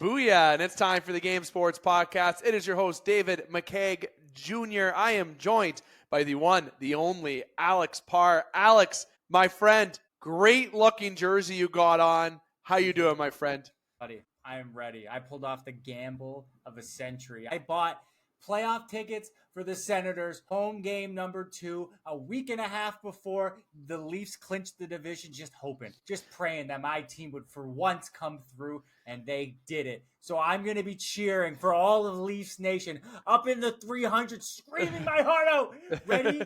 Booyah, and it's time for the Game Sports Podcast. It is your host, David McCaig Jr. I am joined by the one, the only, Alex Parr. Alex, my friend, great looking jersey you got on. How you doing, my friend? Buddy, I am ready. I pulled off the gamble of a century. I bought playoff tickets for the Senators, home game number 2, a week and a half before the Leafs clinched the division, just hoping, just praying that my team would for once come through, and they did it. So I'm going to be cheering for all of Leafs Nation up in the 300, screaming my heart out, ready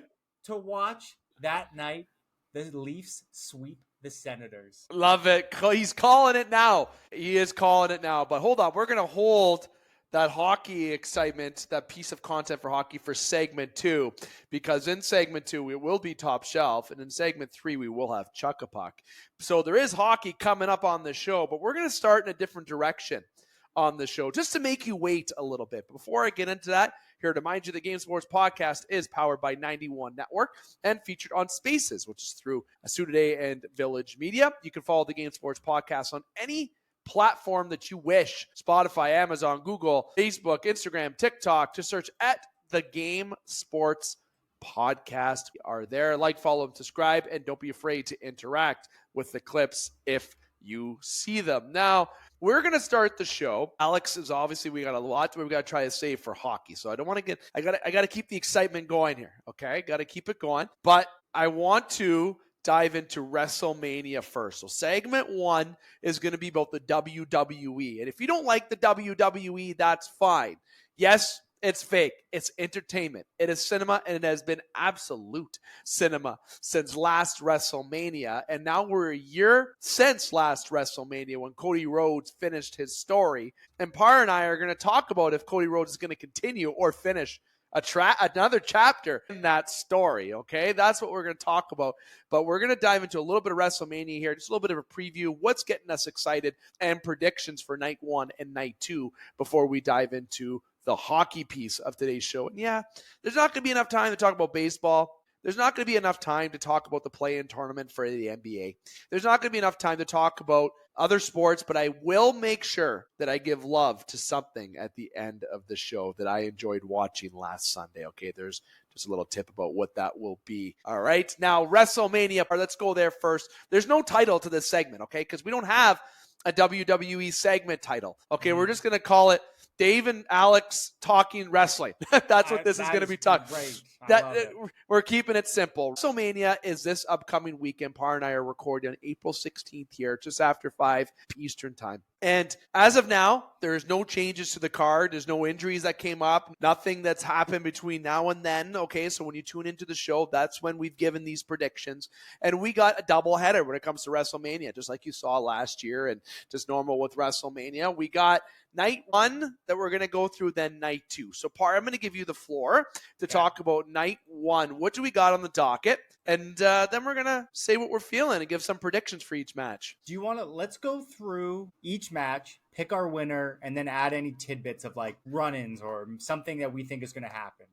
to watch that night the Leafs sweep the Senators. Love it. He's calling it now. He is calling it now. But hold on. We're going to hold that hockey excitement, that piece of content for hockey for segment 2, because in segment 2, it will be top shelf. And in segment 3, we will have Chuck-a-Puck. So there is hockey coming up on the show, but we're going to start in a different direction on the show, just to make you wait a little bit. Before I get into that, here to remind you, the Game Sports Podcast is powered by 91 Network and featured on Spaces, which is through Soo Today and Village Media. You can follow the Game Sports Podcast on any platform that you wish: Spotify, Amazon, Google, Facebook, Instagram, TikTok. Just search at the Game Sports Podcast. We are there. Like, follow, and subscribe, and don't be afraid to interact with the clips if you see them. Now, we're going to start the show. Alex is obviously, we got a lot we got to try to save for hockey. So I don't want to get, I got to keep the excitement going here. Okay. Got to keep it going, but I want to dive into WrestleMania first. So segment 1 is going to be about the WWE. And if you don't like the WWE, that's fine. Yes, it's fake. It's entertainment. It is cinema, and it has been absolute cinema since last WrestleMania. And now we're a year since last WrestleMania when Cody Rhodes finished his story. And Parr and I are going to talk about if Cody Rhodes is going to continue or finish another chapter in that story, okay? That's what we're going to talk about. But we're going to dive into a little bit of WrestleMania here, just a little bit of a preview, what's getting us excited, and predictions for night 1 and night 2 before we dive into the hockey piece of today's show. And yeah, there's not going to be enough time to talk about baseball. There's not going to be enough time to talk about the play-in tournament for the NBA. There's not going to be enough time to talk about other sports, but I will make sure that I give love to something at the end of the show that I enjoyed watching last Sunday. Okay, there's just a little tip about what that will be. All right, now WrestleMania, let's go there first. There's no title to this segment, okay, because we don't have a WWE segment title. Okay, we're just going to call it Dave and Alex talking wrestling. That's what this is going to be talking. We're keeping it simple. WrestleMania is this upcoming weekend. Parr and I are recording on April 16th here, just after 5 Eastern time. And as of now, there's no changes to the card. There's no injuries that came up. Nothing that's happened between now and then. Okay, so when you tune into the show, that's when we've given these predictions. And we got a doubleheader when it comes to WrestleMania, just like you saw last year and just normal with WrestleMania. We got night 1 that we're going to go through, then night 2. So, Parr, I'm going to give you the floor to talk about night 1. What do we got on the docket? And then we're going to say what we're feeling and give some predictions for each match. Do you want to, let's go through each match, pick our winner, and then add any tidbits of like run-ins or something that we think is going to happen.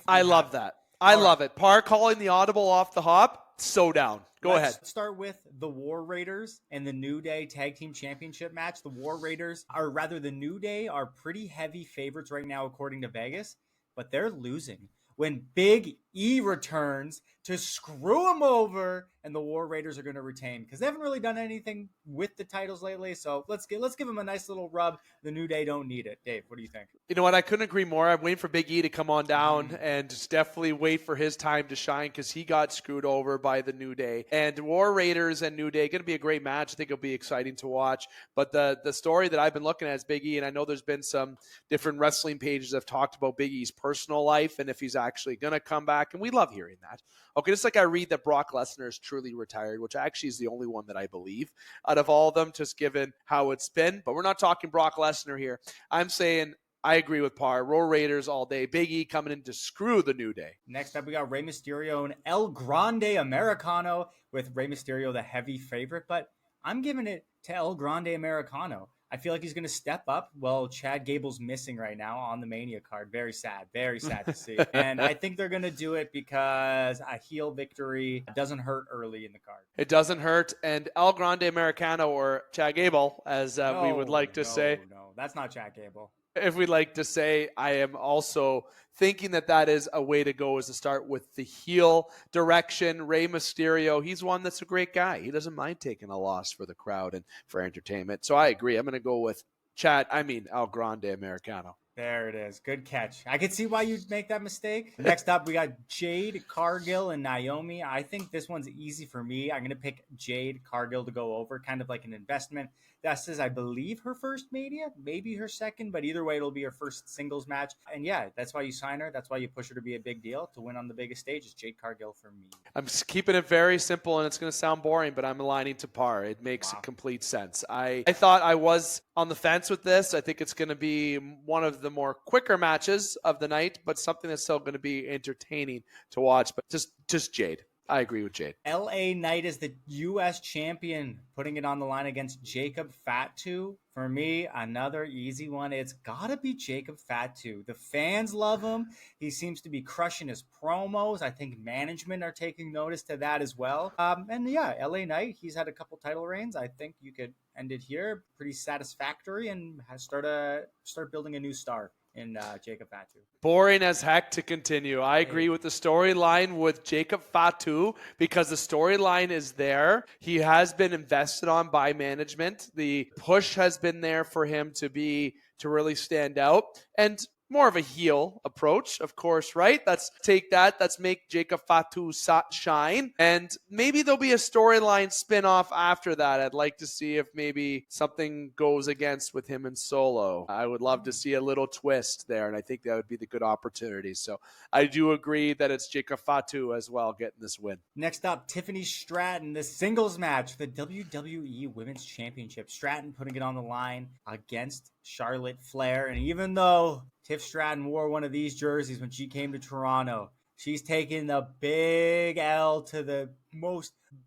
I love that. I love it. Parr calling the audible off the hop. So down. Go ahead. Let's start with the War Raiders and the New Day Tag Team Championship match. The War Raiders, or rather the New Day, are pretty heavy favorites right now according to Vegas, but they're losing when Big E returns to screw them over, and the War Raiders are going to retain because they haven't really done anything with the titles lately. So let's give them a nice little rub. The New Day don't need it. Dave, what do you think? You know what? I couldn't agree more. I'm waiting for Big E to come on down and just definitely wait for his time to shine because he got screwed over by the New Day. And War Raiders and New Day, going to be a great match. I think it'll be exciting to watch. But the story that I've been looking at is Big E, and I know there's been some different wrestling pages that have talked about Big E's personal life and if he's actually going to come back. And we love hearing that. Okay, just like I read that Brock Lesnar is truly retired, which actually is the only one that I believe out of all of them, just given how it's been. But we're not talking Brock Lesnar here. I'm saying I agree with Parr. War Raiders all day. Big E coming in to screw the New Day. Next up, we got Rey Mysterio and El Grande Americano, with Rey Mysterio the heavy favorite. But I'm giving it to El Grande Americano. I feel like he's going to step up. Well, Chad Gable's missing right now on the Mania card. Very sad to see. And I think they're going to do it because a heel victory doesn't hurt early in the card. It doesn't hurt. And El Grande Americano, or Chad Gable, as we would like to say. No, that's not Chad Gable. If we'd like to say, I am also thinking that is a way to go, is to start with the heel direction. Rey Mysterio, he's one that's a great guy. He doesn't mind taking a loss for the crowd and for entertainment. So I agree. I'm going to go with El Grande Americano. There it is. Good catch. I could see why you'd make that mistake. Next up, we got Jade Cargill and Naomi. I think this one's easy for me. I'm going to pick Jade Cargill to go over, kind of like an investment. This is, I believe, her first Mania, maybe her second, but either way, it'll be her first singles match. And yeah, that's why you sign her. That's why you push her to be a big deal, to win on the biggest stage. Is Jade Cargill for me. I'm keeping it very simple, and it's going to sound boring, but I'm aligning to Parr. It makes complete sense. I thought I was on the fence with this. I think it's going to be one of the more quicker matches of the night, but something that's still going to be entertaining to watch. But just Jade. I agree with Jade. LA Knight is the U.S. champion, putting it on the line against Jacob Fatu. For me, another easy one. It's got to be Jacob Fatu. The fans love him. He seems to be crushing his promos. I think management are taking notice to that as well. And yeah, LA Knight, he's had a couple title reigns. I think you could end it here. Pretty satisfactory, and start building a new star in Jacob Fatu. Boring as heck to continue. I agree with the storyline with Jacob Fatu because the storyline is there. He has been invested on by management. The push has been there for him to really stand out. And more of a heel approach, of course, right? Let's take that. Let's make Jacob Fatu shine. And maybe there'll be a storyline spin-off after that. I'd like to see if maybe something goes against with him and Solo. I would love to see a little twist there, and I think that would be the good opportunity. So I do agree that it's Jacob Fatu as well getting this win. Next up, Tiffany Stratton, the singles match for the WWE Women's Championship. Stratton putting it on the line against Charlotte Flair. And even though Tiff Stratton wore one of these jerseys when she came to Toronto, she's taking the big L to the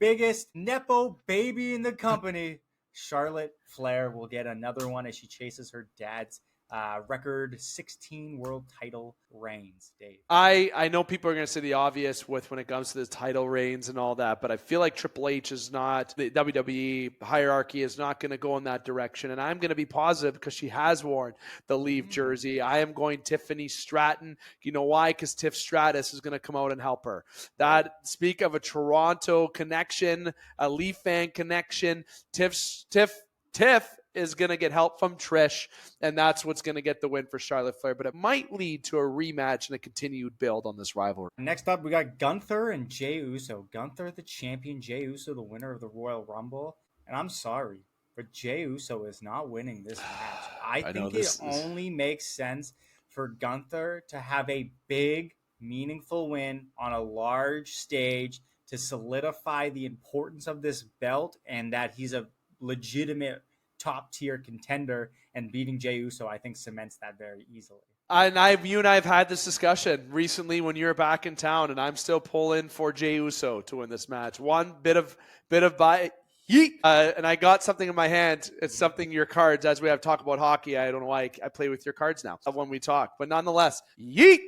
biggest Nepo baby in the company. Charlotte Flair will get another one as she chases her dad's record 16 world title reigns, Dave. I know people are going to say the obvious when it comes to the title reigns and all that, but I feel like Triple H is not, the WWE hierarchy is not going to go in that direction. And I'm going to be positive because she has worn the Leaf jersey. I am going Tiffany Stratton. You know why? Because Tiff Stratus is going to come out and help her. Speak of a Toronto connection, a Leaf fan connection. Tiff is going to get help from Trish, and that's what's going to get the win for Charlotte Flair. But it might lead to a rematch and a continued build on this rivalry. Next up, we got Gunther and Jey Uso. Gunther, the champion, Jey Uso, the winner of the Royal Rumble. And I'm sorry, but Jey Uso is not winning this match. I think it only makes sense for Gunther to have a big, meaningful win on a large stage to solidify the importance of this belt and that he's a legitimate top-tier contender, and beating Jey Uso, I think, cements that very easily. You and I have had this discussion recently when you were back in town, and I'm still pulling for Jey Uso to win this match. One bit of by yeet, and I got something in my hand. It's something your cards, as we have talked about hockey. I don't know why I play with your cards now when we talk, but nonetheless, yeet.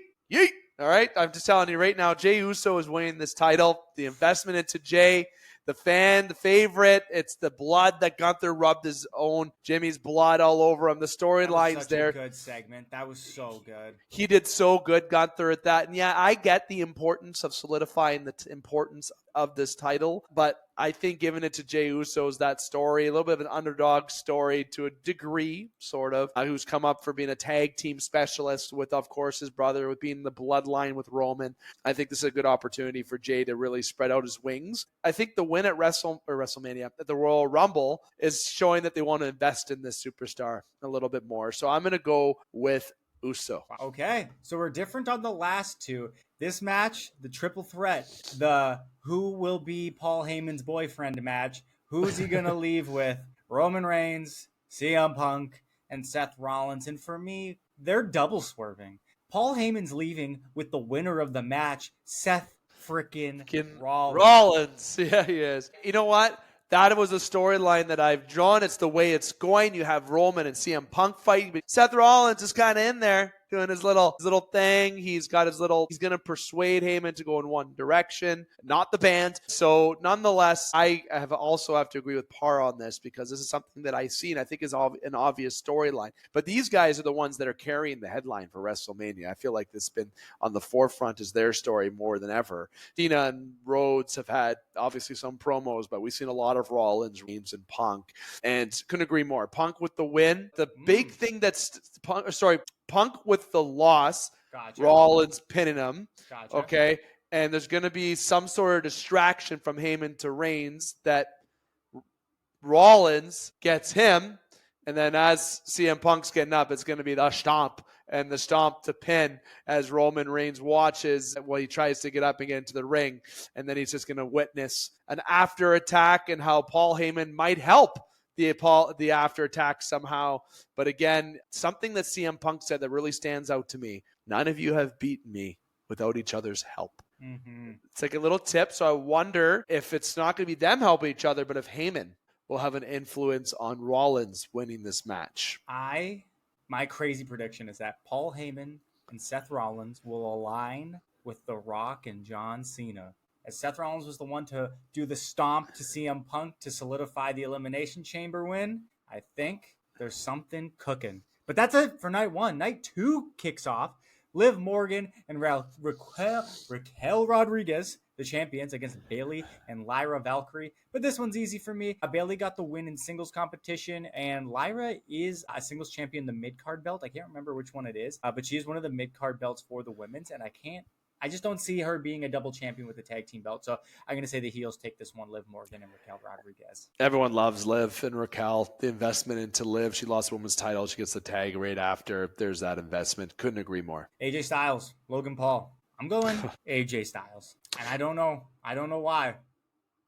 All right, I'm just telling you right now, Jey Uso is winning this title. The investment into Jey. The fan, the favorite, it's the blood that Gunther rubbed his own Jimmy's blood all over him. The storyline's there. A good segment. That was so good. He did so good, Gunther, at that. And yeah, I get the importance of solidifying the importance of this title, but I think giving it to Jey Uso's that story, a little bit of an underdog story to a degree, sort of, who's come up for being a tag team specialist with, of course, his brother, with being the bloodline with Roman. I think this is a good opportunity for Jey to really spread out his wings. I think the win at WrestleMania, at the Royal Rumble, is showing that they want to invest in this superstar a little bit more. So I'm going to go with Uso. Okay, so we're different on the last two. This match, the triple threat, the who will be Paul Heyman's boyfriend match. Who's he going to leave with? Roman Reigns, CM Punk, and Seth Rollins. And for me, they're double swerving. Paul Heyman's leaving with the winner of the match, Seth freaking Rollins. Yeah, he is. You know what? that was a storyline that I've drawn. It's the way it's going. You have Roman and CM Punk fighting, but Seth Rollins is kind of in there doing his little thing. He's going to persuade Heyman to go in one direction, not the band. So nonetheless, I have to agree with Parr on this because this is something that I see and I think is an obvious storyline. But these guys are the ones that are carrying the headline for WrestleMania. I feel like this has been on the forefront as their story more than ever. Cena and Rhodes have had obviously some promos, but we've seen a lot of Rollins, Reigns, and Punk. And couldn't agree more. Punk with the win. The big thing Punk with the loss, Gotcha. Rollins pinning him, Gotcha. okay? And there's going to be some sort of distraction from Heyman to Reigns that Rollins gets him, and then as CM Punk's getting up, it's going to be the stomp, and the stomp to pin as Roman Reigns watches while he tries to get up and get into the ring, and then he's just going to witness an after attack and how Paul Heyman might help the after attack somehow. But again, something that CM Punk said that really stands out to me: none of you have beaten me without each other's help. Mm-hmm. It's like a little tip. So I wonder if it's not going to be them helping each other, but if Heyman will have an influence on Rollins winning this match. My crazy prediction is that Paul Heyman and Seth Rollins will align with The Rock and John Cena. As Seth Rollins was the one to do the stomp to CM Punk to solidify the Elimination Chamber win, I think there's something cooking. But that's it for night one. Night two kicks off. Liv Morgan and Raquel Rodriguez, the champions, against Bayley and Lyra Valkyrie. But this one's easy for me. Bayley got the win in singles competition, and Lyra is a singles champion, the mid-card belt. I can't remember which one it is, but she is one of the mid-card belts for the women's, and I just don't see her being a double champion with the tag team belt. So I'm going to say the heels take this one, Liv Morgan and Raquel Rodriguez. Everyone loves Liv and Raquel. The investment into Liv. She lost the women's title. She gets the tag right after. There's that investment. Couldn't agree more. AJ Styles, Logan Paul. I'm going AJ Styles. And I don't know why.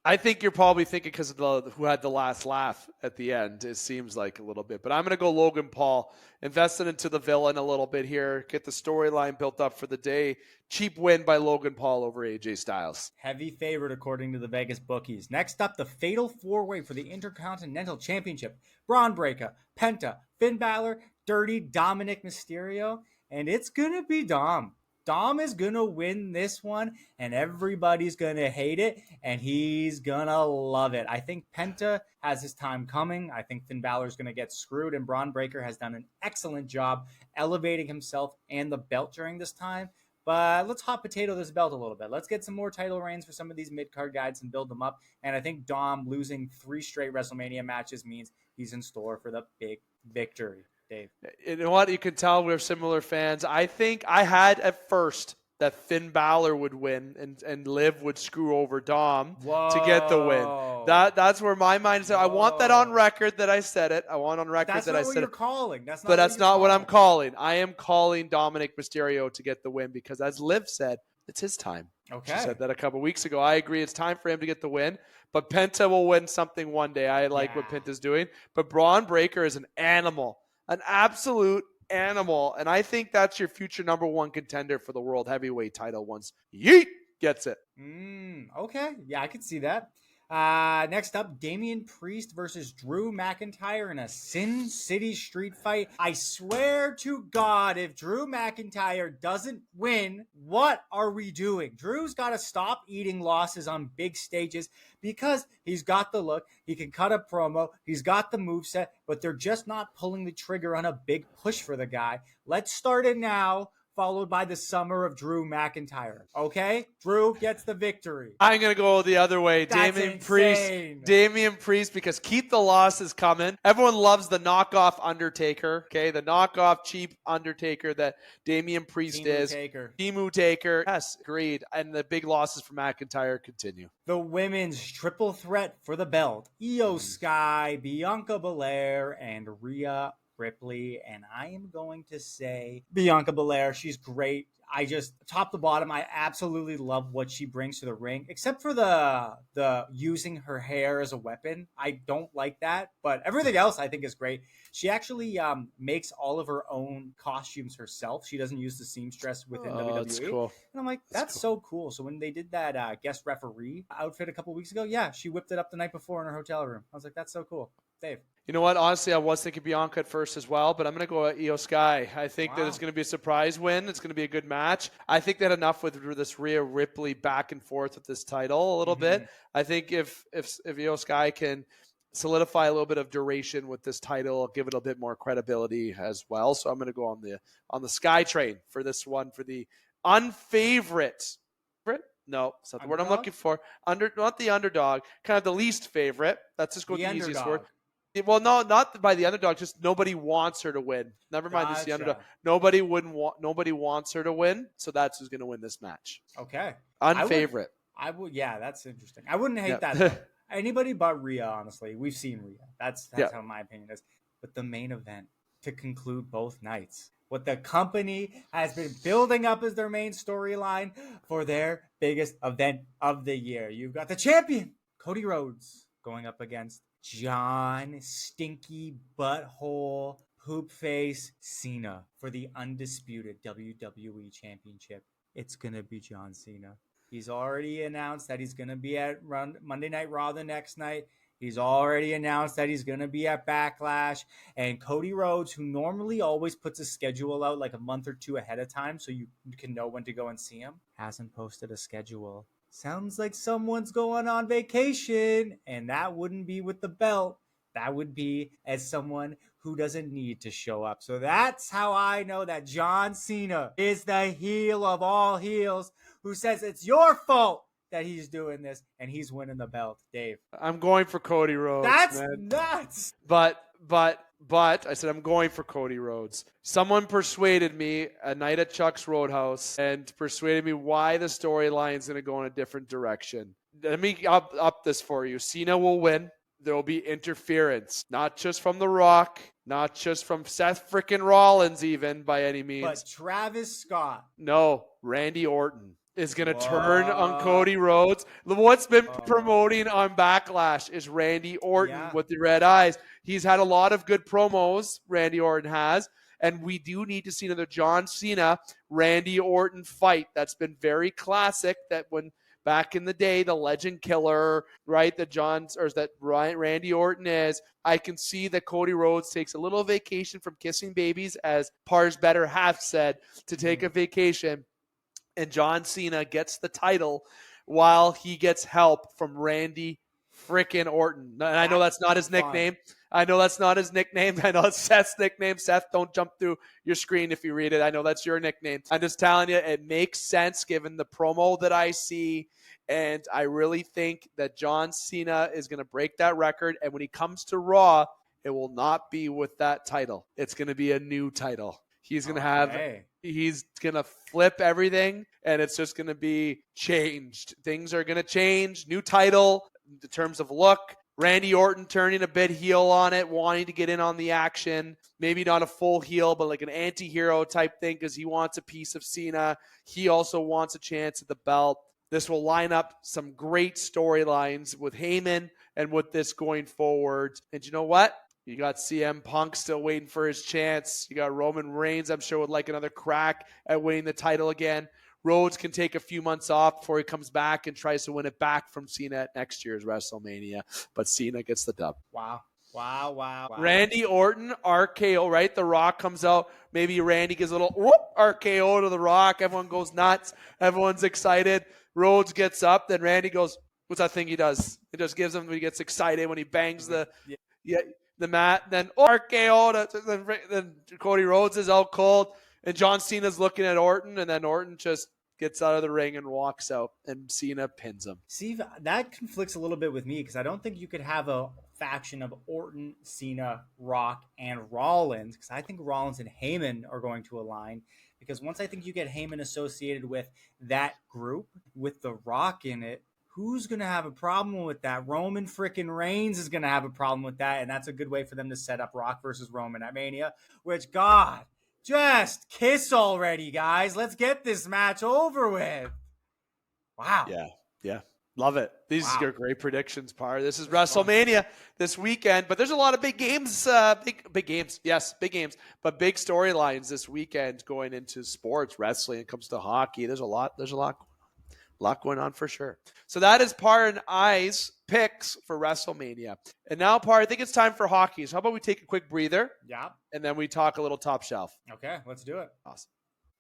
I think you're probably thinking because of who had the last laugh at the end. It seems like a little bit. But I'm going to go Logan Paul. Invested into the villain a little bit here. Get the storyline built up for the day. Cheap win by Logan Paul over AJ Styles. Heavy favorite according to the Vegas bookies. Next up, the Fatal 4-Way for the Intercontinental Championship. Braun Breaker, Penta, Finn Balor, Dirty Dominic Mysterio. And it's going to be Dom. Dom is going to win this one, and everybody's going to hate it, and he's going to love it. I think Penta has his time coming. I think Finn Balor is going to get screwed, and Braun Breaker has done an excellent job elevating himself and the belt during this time. But let's hot potato this belt a little bit. Let's get some more title reigns for some of these mid-card guys and build them up. And I think Dom losing 3 straight WrestleMania matches means he's in store for the big victory. Dave. You know what? You can tell we're similar fans. I think I had at first that Finn Balor would win and Liv would screw over Dom to get the win. That's where my mind is. I want that on record that I said it. I want on record that I said it. That's not what you're calling. But that's not what I'm calling. I am calling Dominic Mysterio to get the win because, as Liv said, it's his time. Okay. She said that a couple weeks ago. I agree. It's time for him to get the win. But Penta will win something one day. I like what Penta's doing. But Braun Breaker is an animal. An absolute animal. And I think that's your future number 1 contender for the World Heavyweight title once Yeet gets it. Okay. Yeah, I can see that. Next up, Damian Priest versus Drew McIntyre in a Sin City street fight. I swear to God, if Drew McIntyre doesn't win, what are we doing? Drew's got to stop eating losses on big stages because he's got the look, he can cut a promo, he's got the moveset, but they're just not pulling the trigger on a big push for the guy. Let's start it now, followed by the summer of Drew McIntyre. Okay? Drew gets the victory. I'm going to go the other way. That's Damian Priest, because keep the losses coming. Everyone loves the knockoff Undertaker, okay? The knockoff cheap Undertaker that Damian Priest is. Timu Taker. Yes, agreed. And the big losses for McIntyre continue. The women's triple threat for the belt. Io Sky, Bianca Belair, and Rhea Ripley, and I am going to say Bianca Belair. She's great. I just top to bottom, I absolutely love what she brings to the ring, except for the using her hair as a weapon. I don't like that, but everything else I think is great. She actually makes all of her own costumes herself. She doesn't use the seamstress within That's WWE. cool. And I'm like, that's cool. so cool. So when they did that guest referee outfit a couple weeks ago, yeah, she whipped it up the night before in her hotel room. I was like, that's so cool. Dave. You know what? Honestly, I was thinking Bianca at first as well, but I'm going to go at Io Sky. I think that it's going to be a surprise win. It's going to be a good match. I think that enough with this Rhea Ripley back and forth with this title a little bit. I think if Io Sky can solidify a little bit of duration with this title, give it a bit more credibility as well. So I'm going to go on the Sky train for this one, for the unfavorite. No, it's not the word I'm looking for. Not the underdog, kind of the least favorite. Let's just go with the easiest word. Well, no, not by the underdog. Just nobody wants her to win. Never mind this the underdog. Nobody wants her to win. So that's who's going to win this match. Okay, unfavorite. I would. Yeah, that's interesting. I wouldn't hate that. Though. Anybody but Rhea, honestly. We've seen Rhea. That's how my opinion is. But the main event to conclude both nights, what the company has been building up as their main storyline for their biggest event of the year. You've got the champion, Cody Rhodes, going up against John Stinky Butthole Poop Face Cena for the undisputed WWE Championship. It's going to be John Cena. He's already announced that he's going to be at Monday Night Raw the next night. He's already announced that he's going to be at Backlash. And Cody Rhodes, who normally always puts a schedule out like a month or two ahead of time so you can know when to go and see him, hasn't posted a schedule. Sounds like someone's going on vacation. And that wouldn't be with the belt. That would be as someone who doesn't need to show up. So that's how I know that John Cena is the heel of all heels who says it's your fault that he's doing this and he's winning the belt. Dave. I'm going for Cody Rhodes. That's nuts. But I said I'm going for Cody Rhodes. Someone persuaded me a night at Chuck's Roadhouse and persuaded me why the storyline is going to go in a different direction. Let me up this for you. Cena will win. There will be interference, not just from The Rock, not just from Seth frickin' Rollins even by any means. But Travis Scott. No, Randy Orton is going to turn on Cody Rhodes. What's been promoting on Backlash is Randy Orton with the red eyes. He's had a lot of good promos, Randy Orton has, and we do need to see another John Cena, Randy Orton fight. That's been very classic, that when back in the day, the legend killer, right, that Randy Orton is. I can see that Cody Rhodes takes a little vacation from kissing babies, as Parr's better half said, to take a vacation. And John Cena gets the title while he gets help from Randy frickin' Orton. And I know that's not his nickname. I know that's not his nickname. I know it's Seth's nickname. Seth, don't jump through your screen if you read it. I know that's your nickname. I'm just telling you, it makes sense given the promo that I see. And I really think that John Cena is going to break that record. And when he comes to Raw, it will not be with that title. It's going to be a new title. He's going to he's going to flip everything, and it's just going to be changed. Things are going to change. New title in terms of look. Randy Orton turning a bit heel on it, wanting to get in on the action. Maybe not a full heel, but like an anti-hero type thing because he wants a piece of Cena. He also wants a chance at the belt. This will line up some great storylines with Heyman and with this going forward. And you know what? You got CM Punk still waiting for his chance. You got Roman Reigns, I'm sure, would like another crack at winning the title again. Rhodes can take a few months off before he comes back and tries to win it back from Cena at next year's WrestleMania. But Cena gets the dub. Wow. Randy Orton, RKO, right? The Rock comes out. Maybe Randy gives a little RKO to The Rock. Everyone goes nuts. Everyone's excited. Rhodes gets up. Then Randy goes, what's that thing he does? He just gives him when he gets excited when he bangs the mat. Then RKO. Then Cody Rhodes is out cold. And John Cena's looking at Orton. And then Orton just gets out of the ring and walks out. And Cena pins him. See, that conflicts a little bit with me because I don't think you could have a faction of Orton, Cena, Rock, and Rollins because I think Rollins and Heyman are going to align because once I think you get Heyman associated with that group with The Rock in it, who's going to have a problem with that? Roman frickin' Reigns is going to have a problem with that, and that's a good way for them to set up Rock versus Roman at Mania, which, God, Just kiss already, guys. Let's get this match over with. Wow. Yeah. Love it. These Wow. are great predictions, Parr. This is This is fun. WrestleMania this weekend, but there's a lot of big games, big games. Yes, big games, but big storylines this weekend going into sports, wrestling. It comes to hockey. There's a lot going on for sure. So that is Parr and I's picks for WrestleMania. And now, Parr, I think it's time for hockey. So how about we take a quick breather? Yeah. And then we talk a little top shelf. Okay, let's do it. Awesome.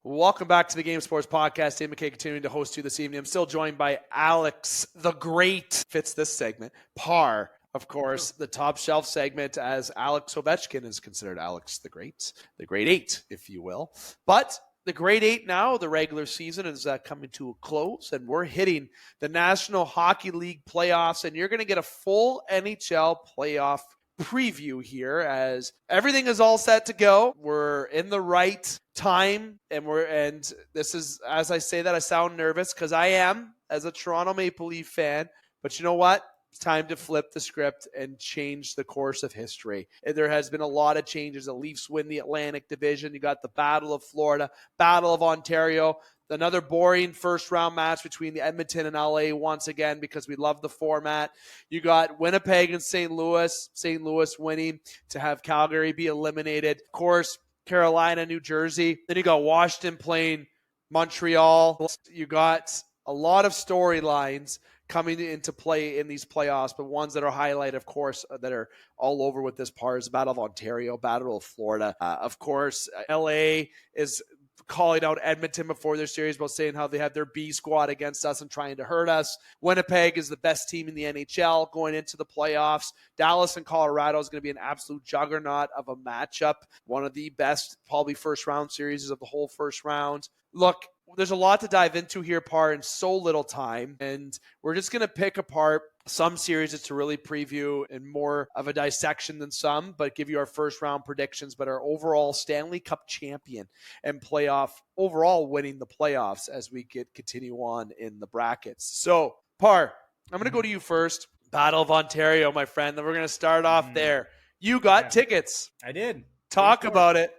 Welcome back to the Game Sports Podcast. David McCaig continuing to host you this evening. I'm still joined by Alex the Great. Fits this segment. Parr, of course, the top shelf segment, as Alex Ovechkin is considered Alex the Great. The Great Eight, if you will. But the Great Eight now, the regular season is coming to a close, and we're hitting the National Hockey League playoffs, and you're going to get a full NHL playoff preview here as everything is all set to go. We're in the right time, and this is, as I say that, I sound nervous because I am, as a Toronto Maple Leaf fan. But you know what? It's time to flip the script and change the course of history. And there has been a lot of changes. The Leafs win the Atlantic Division. You got the Battle of Florida, Battle of Ontario. Another boring first-round match between the Edmonton and LA once again because we love the format. You got Winnipeg and St. Louis. St. Louis winning to have Calgary be eliminated. Of course, Carolina, New Jersey. Then you got Washington playing Montreal. You got a lot of storylines coming into play in these playoffs, but ones that are highlighted, of course, that are all over with this part is Battle of Ontario, Battle of Florida. Of course, LA is calling out Edmonton before their series about saying how they had their B squad against us and trying to hurt us. Winnipeg is the best team in the NHL going into the playoffs. Dallas and Colorado is going to be an absolute juggernaut of a matchup. One of the best, probably first round series of the whole first round. Look, there's a lot to dive into here, Parr, in so little time. And we're just going to pick apart some series to really preview in more of a dissection than some, but give you our first round predictions, but our overall Stanley Cup champion and playoff overall winning the playoffs as we continue on in the brackets. So, Parr, I'm going to go to you first. Battle of Ontario, my friend. Then we're going to start off there. You got tickets. I did. Talk about it.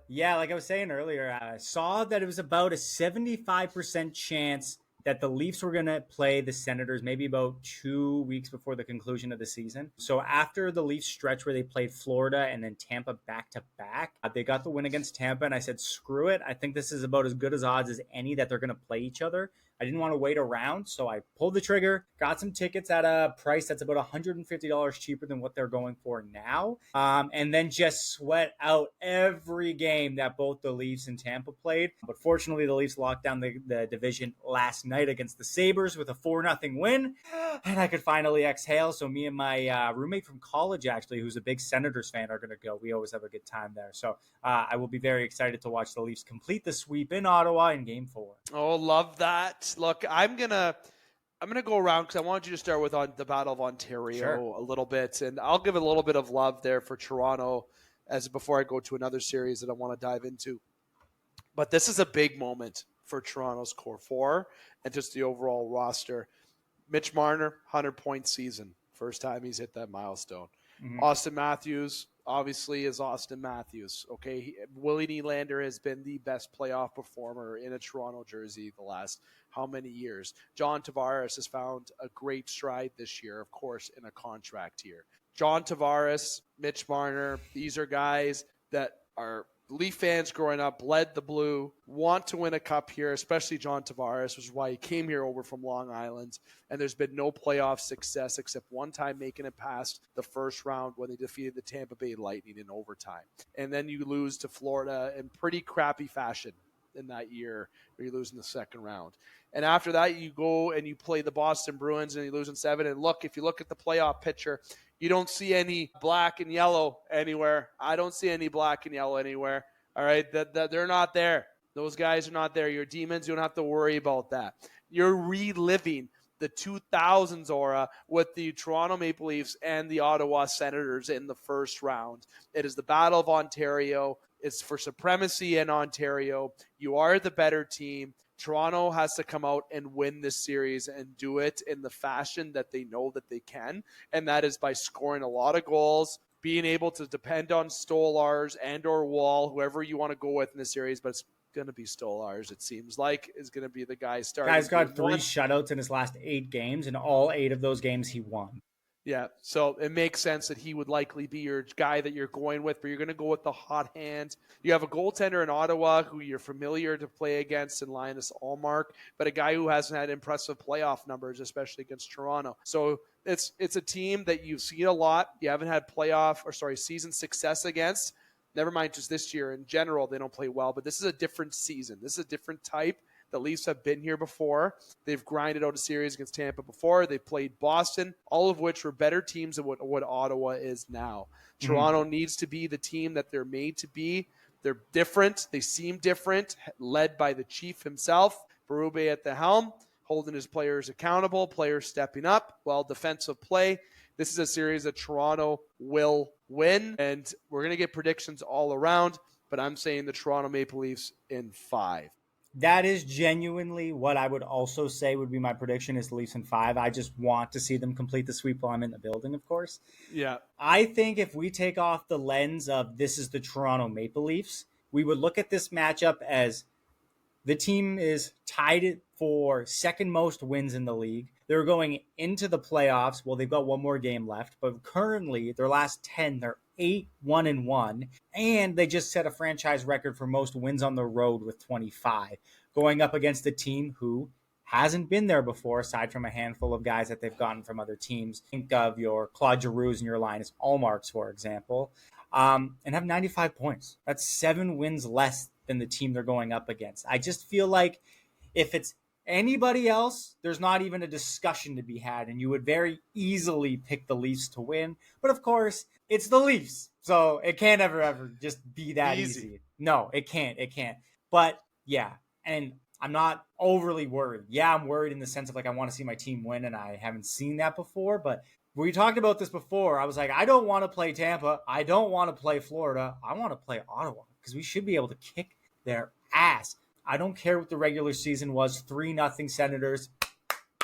Yeah, like I was saying earlier, I saw that it was about a 75% chance that the Leafs were going to play the Senators maybe about 2 weeks before the conclusion of the season. So after the Leafs stretch where they played Florida and then Tampa back-to-back, they got the win against Tampa, and I said, screw it. I think this is about as good as odds as any that they're going to play each other. I didn't want to wait around, so I pulled the trigger, got some tickets at a price that's about $150 cheaper than what they're going for now, and then just sweat out every game that both the Leafs and Tampa played. But fortunately, the Leafs locked down the division last night against the Sabres with a 4-0 win, and I could finally exhale. So me and my roommate from college, actually, who's a big Senators fan, are going to go. We always have a good time there. So I will be very excited to watch the Leafs complete the sweep in Ottawa in Game 4. Oh, love that. Look, I'm gonna go around because I want you to start with the Battle of Ontario a little bit, and I'll give a little bit of love there for Toronto before I go to another series that I want to dive into. But this is a big moment for Toronto's core four and just the overall roster. Mitch Marner, 100-point season, first time he's hit that milestone. Mm-hmm. Austin Matthews obviously is Austin Matthews. Okay, Willie Nylander has been the best playoff performer in a Toronto jersey the last how many years. John Tavares has found a great stride this year, of course, in a contract year. John Tavares, Mitch Marner, these are guys that are Leaf fans growing up, bled the blue, want to win a cup here, especially John Tavares, which is why he came here over from Long Island. And there's been no playoff success except one time making it past the first round when they defeated the Tampa Bay Lightning in overtime. And then you lose to Florida in pretty crappy fashion in that year where you lose in the second round. And after that, you go and you play the Boston Bruins and you lose in 7. And look, if you look at the playoff picture, you don't see any black and yellow anywhere. I don't see any black and yellow anywhere. All right, they're not there. Those guys are not there. Your Demons, you don't have to worry about that. You're reliving the 2000s aura with the Toronto Maple Leafs and the Ottawa Senators in the first round. It is the Battle of Ontario. It's for supremacy in Ontario. You are the better team. Toronto has to come out and win this series and do it in the fashion that they know that they can, and that is by scoring a lot of goals, being able to depend on Stolarz and or Wall, whoever you want to go with in this series, but it's going to be Stolarz, it seems like, is going to be the guy starting. Guy's got 3 one. shutouts in his last 8 games, and all 8 of those games he won. Yeah, so it makes sense that he would likely be your guy that you're going with, but you're going to go with the hot hand. You have a goaltender in Ottawa who you're familiar to play against in Linus Ullmark, but a guy who hasn't had impressive playoff numbers, especially against Toronto. So it's a team that you've seen a lot. You haven't had season success against. Never mind just this year. In general, they don't play well, but this is a different season. This is a different type. The Leafs have been here before. They've grinded out a series against Tampa before. They played Boston, all of which were better teams than what Ottawa is now. Mm-hmm. Toronto needs to be the team that they're made to be. They're different. They seem different, led by the Chief himself, Berube at the helm, holding his players accountable, players stepping up, defensive play. This is a series that Toronto will win, and we're going to get predictions all around, but I'm saying the Toronto Maple Leafs in 5. That is genuinely what I would also say would be my prediction is the Leafs in 5. I just want to see them complete the sweep while I'm in the building, of course. Yeah. I think if we take off the lens of this is the Toronto Maple Leafs, we would look at this matchup as the team is tied for second most wins in the league. They're going into the playoffs. Well, they've got one more game left, but currently their last 10, they're 8-1-1, and they just set a franchise record for most wins on the road with 25, going up against a team who hasn't been there before, aside from a handful of guys that they've gotten from other teams. Think of your Claude Giroux and your Linus Ullmarks, for example, and have 95 points. That's 7 wins less than the team they're going up against. I just feel like if it's anybody else, there's not even a discussion to be had, and you would very easily pick the Leafs to win. But of course, it's the Leafs, so it can't ever just be that easy. No, it can't. But yeah, and I'm not overly worried. Yeah, I'm worried in the sense of I want to see my team win, and I haven't seen that before. But we talked about this before. I was like, I don't want to play Tampa. I don't want to play Florida. I want to play Ottawa because we should be able to kick their ass. I don't care what the regular season was. 3-0 Senators.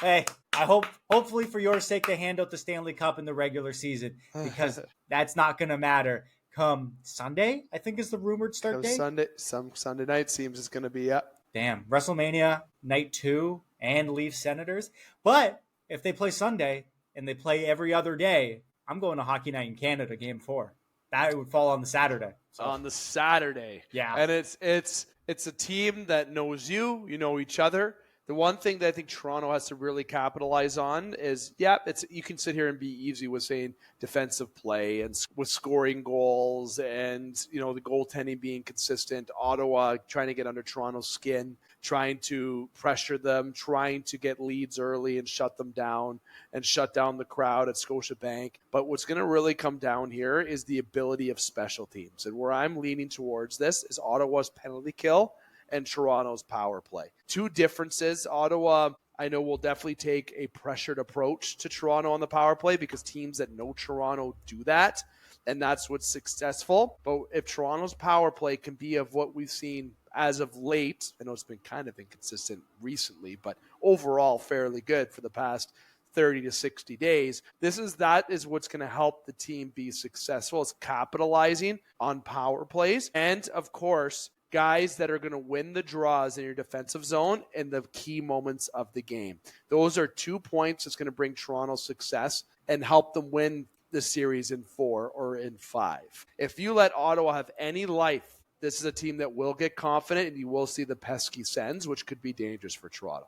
Hey, hopefully for your sake, they hand out the Stanley Cup in the regular season because that's not going to matter. Come Sunday, I think is the rumored start date. Sunday night seems it's going to be up. Damn, WrestleMania night 2 and Leafs Senators. But if they play Sunday and they play every other day, I'm going to Hockey Night in Canada, Game 4. That would fall on the Saturday. So. On the Saturday, yeah, and it's a team that knows you know each other. The one thing that I think Toronto has to really capitalize on is, you can sit here and be easy with saying defensive play and with scoring goals and, the goaltending being consistent. Ottawa trying to get under Toronto's skin, trying to pressure them, trying to get leads early and shut them down and shut down the crowd at Scotiabank. But what's going to really come down here is the ability of special teams. And where I'm leaning towards this is Ottawa's penalty kill and Toronto's power play. 2 differences. Ottawa, I know, will definitely take a pressured approach to Toronto on the power play because teams that know Toronto do that, and that's what's successful. But if Toronto's power play can be of what we've seen as of late, I know it's been kind of inconsistent recently, but overall fairly good for the past 30 to 60 days. That is what's going to help the team be successful. It's capitalizing on power plays. And of course, guys that are going to win the draws in your defensive zone in the key moments of the game. Those are 2 points that's going to bring Toronto success and help them win the series in 4 or in 5. If you let Ottawa have any life, this is a team that will get confident and you will see the pesky Sens, which could be dangerous for Toronto.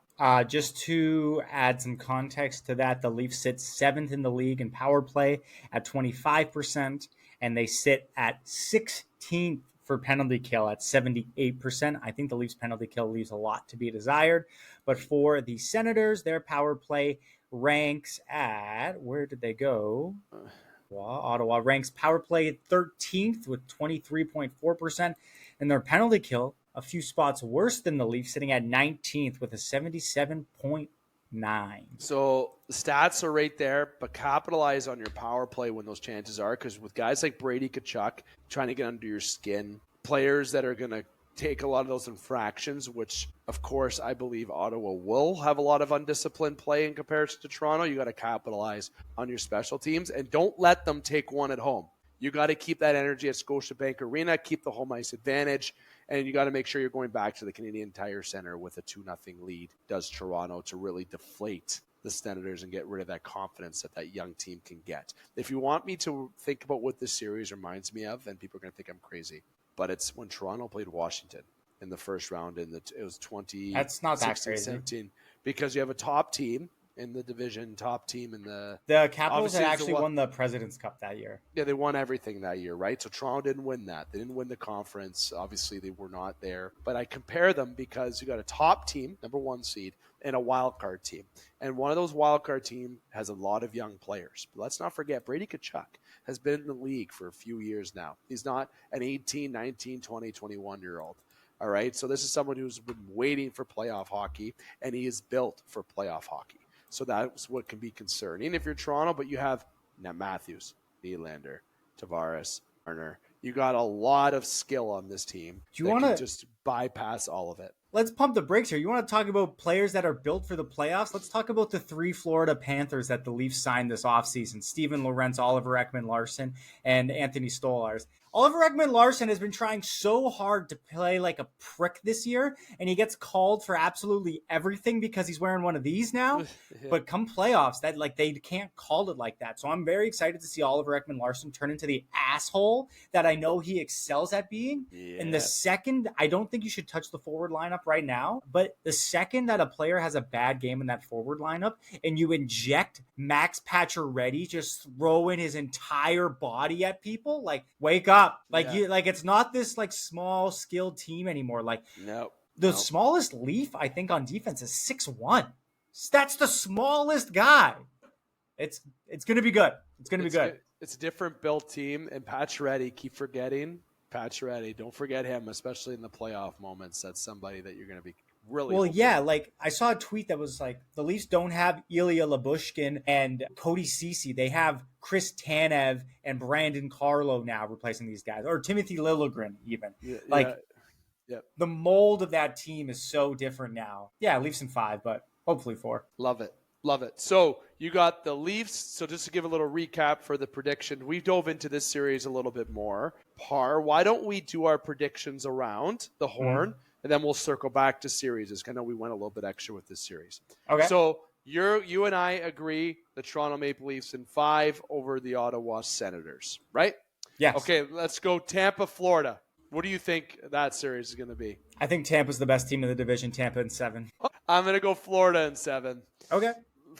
Just to add some context to that, the Leafs sit 7th in the league in power play at 25%, and they sit at 16th for penalty kill at 78%. I think the Leafs penalty kill leaves a lot to be desired. But for the Senators, their power play ranks at, where did they go? Well, Ottawa ranks power play at 13th with 23.4%. And their penalty kill, a few spots worse than the Leafs, sitting at 19th with a 77.9. So the stats are right there, but capitalize on your power play when those chances are, because with guys like Brady Tkachuk trying to get under your skin, players that are going to take a lot of those infractions, which of course I believe Ottawa will have a lot of undisciplined play in comparison to Toronto. You got to capitalize on your special teams and don't let them take one at home. You got to keep that energy at Scotiabank Arena, keep the home ice advantage, and you got to make sure you're going back to the Canadian Tire Center with a 2-0 lead, does Toronto, to really deflate the Senators and get rid of that confidence that young team can get. If you want me to think about what this series reminds me of, and people are going to think I'm crazy, but it's when Toronto played Washington in the first round it was 2016, That's not that crazy. 17, because you have a top team in the division, top team in the Capitals had actually won the President's Cup that year. Yeah, they won everything that year, right? So Toronto didn't win that. They didn't win the conference. Obviously, they were not there. But I compare them because you got a top team, number 1 seed, and a wild card team. And one of those wild card team has a lot of young players. But let's not forget, Brady Tkachuk has been in the league for a few years now. He's not an 18, 19, 20, 21-year-old. All right? So this is someone who's been waiting for playoff hockey, and he is built for playoff hockey. So that's what can be concerning if you're Toronto, but you have Matthews, Nylander, Tavares, Marner. You got a lot of skill on this team. Do you want to just bypass all of it? Let's pump the brakes here. You want to talk about players that are built for the playoffs? Let's talk about the 3 Florida Panthers that the Leafs signed this offseason. Steven Lorentz, Oliver Ekman-Larsson, and Anthony Stolarz. Oliver Ekman-Larsson has been trying so hard to play like a prick this year, and he gets called for absolutely everything because he's wearing one of these now. Yeah. But come playoffs, they can't call it like that. So I'm very excited to see Oliver Ekman-Larsson turn into the asshole that I know he excels at being. Yeah. And the second, I don't think you should touch the forward lineup right now, but the second that a player has a bad game in that forward lineup and you inject Max Pacioretty, just throwing his entire body at people, like, wake up. It's not this like small skilled team anymore. The smallest Leaf I think on defense is 6'1". That's the smallest guy. It's gonna be good. It's gonna be good. It's a different built team, and Pacioretty, keep forgetting Pacioretty. Don't forget him, especially in the playoff moments. That's somebody that you're gonna be really well. Yeah, like I saw a tweet that was like the Leafs don't have Ilya Lyubushkin and Cody Ceci. They have Chris Tanev and Brandon Carlo now replacing these guys, or Timothy Liljegren even. The mold of that team is so different now. Yeah, Leafs in 5, but hopefully 4. Love it. Love it. So you got the Leafs. So just to give a little recap for the prediction, we dove into this series a little bit more. Parr, why don't we do our predictions around the horn, and then we'll circle back to series. I know we went a little bit extra with this series. Okay. So you and I agree the Toronto Maple Leafs in 5 over the Ottawa Senators, right? Yes. Okay, let's go Tampa, Florida. What do you think that series is going to be? I think Tampa's the best team in the division. Tampa in 7. I'm going to go Florida in 7. Okay.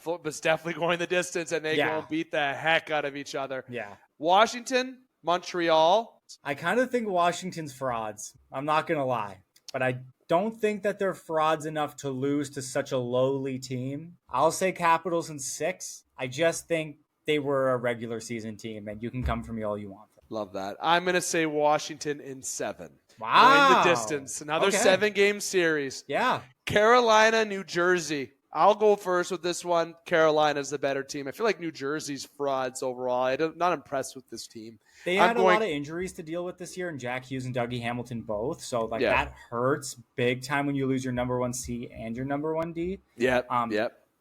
But it's definitely going the distance, and they go beat the heck out of each other. Yeah. Washington, Montreal. I kind of think Washington's frauds. I'm not going to lie. But I don't think that they're frauds enough to lose to such a lowly team. I'll say Capitals in 6. I just think they were a regular season team, and you can come for me all you want. Love that. I'm going to say Washington in 7. Wow. Going the distance. Another 7-game series. Yeah. Carolina, New Jersey. I'll go first with this one. Carolina's the better team. I feel like New Jersey's frauds overall. I'm not impressed with this team. They had a lot of injuries to deal with this year, and Jack Hughes and Dougie Hamilton both. So that hurts big time when you lose your number 1 C and your number 1 D. Yep.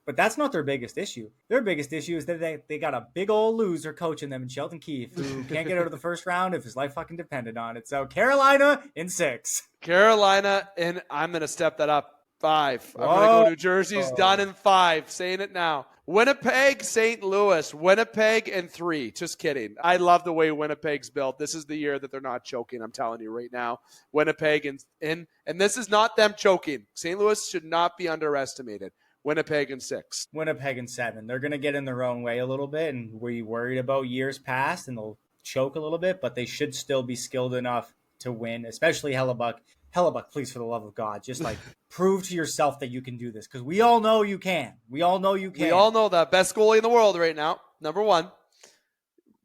But that's not their biggest issue. Their biggest issue is that they got a big old loser coaching them in Sheldon Keefe, who can't get out of the first round if his life fucking depended on it. So Carolina in 6. Carolina, and I'm going to step that up. 5. I'm going to go New Jersey's done in 5. Saying it now. Winnipeg, St. Louis. Winnipeg in 3. Just kidding. I love the way Winnipeg's built. This is the year that they're not choking. I'm telling you right now. Winnipeg and this is not them choking. St. Louis should not be underestimated. Winnipeg in 6. Winnipeg in 7. They're going to get in their own way a little bit, and we worried about years past, and they'll choke a little bit, but they should still be skilled enough to win, especially Hellebuck. Hellebuck, please, for the love of God, just prove to yourself that you can do this, because we all know you can. We all know you can. We all know that. Best goalie in the world right now. Number 1.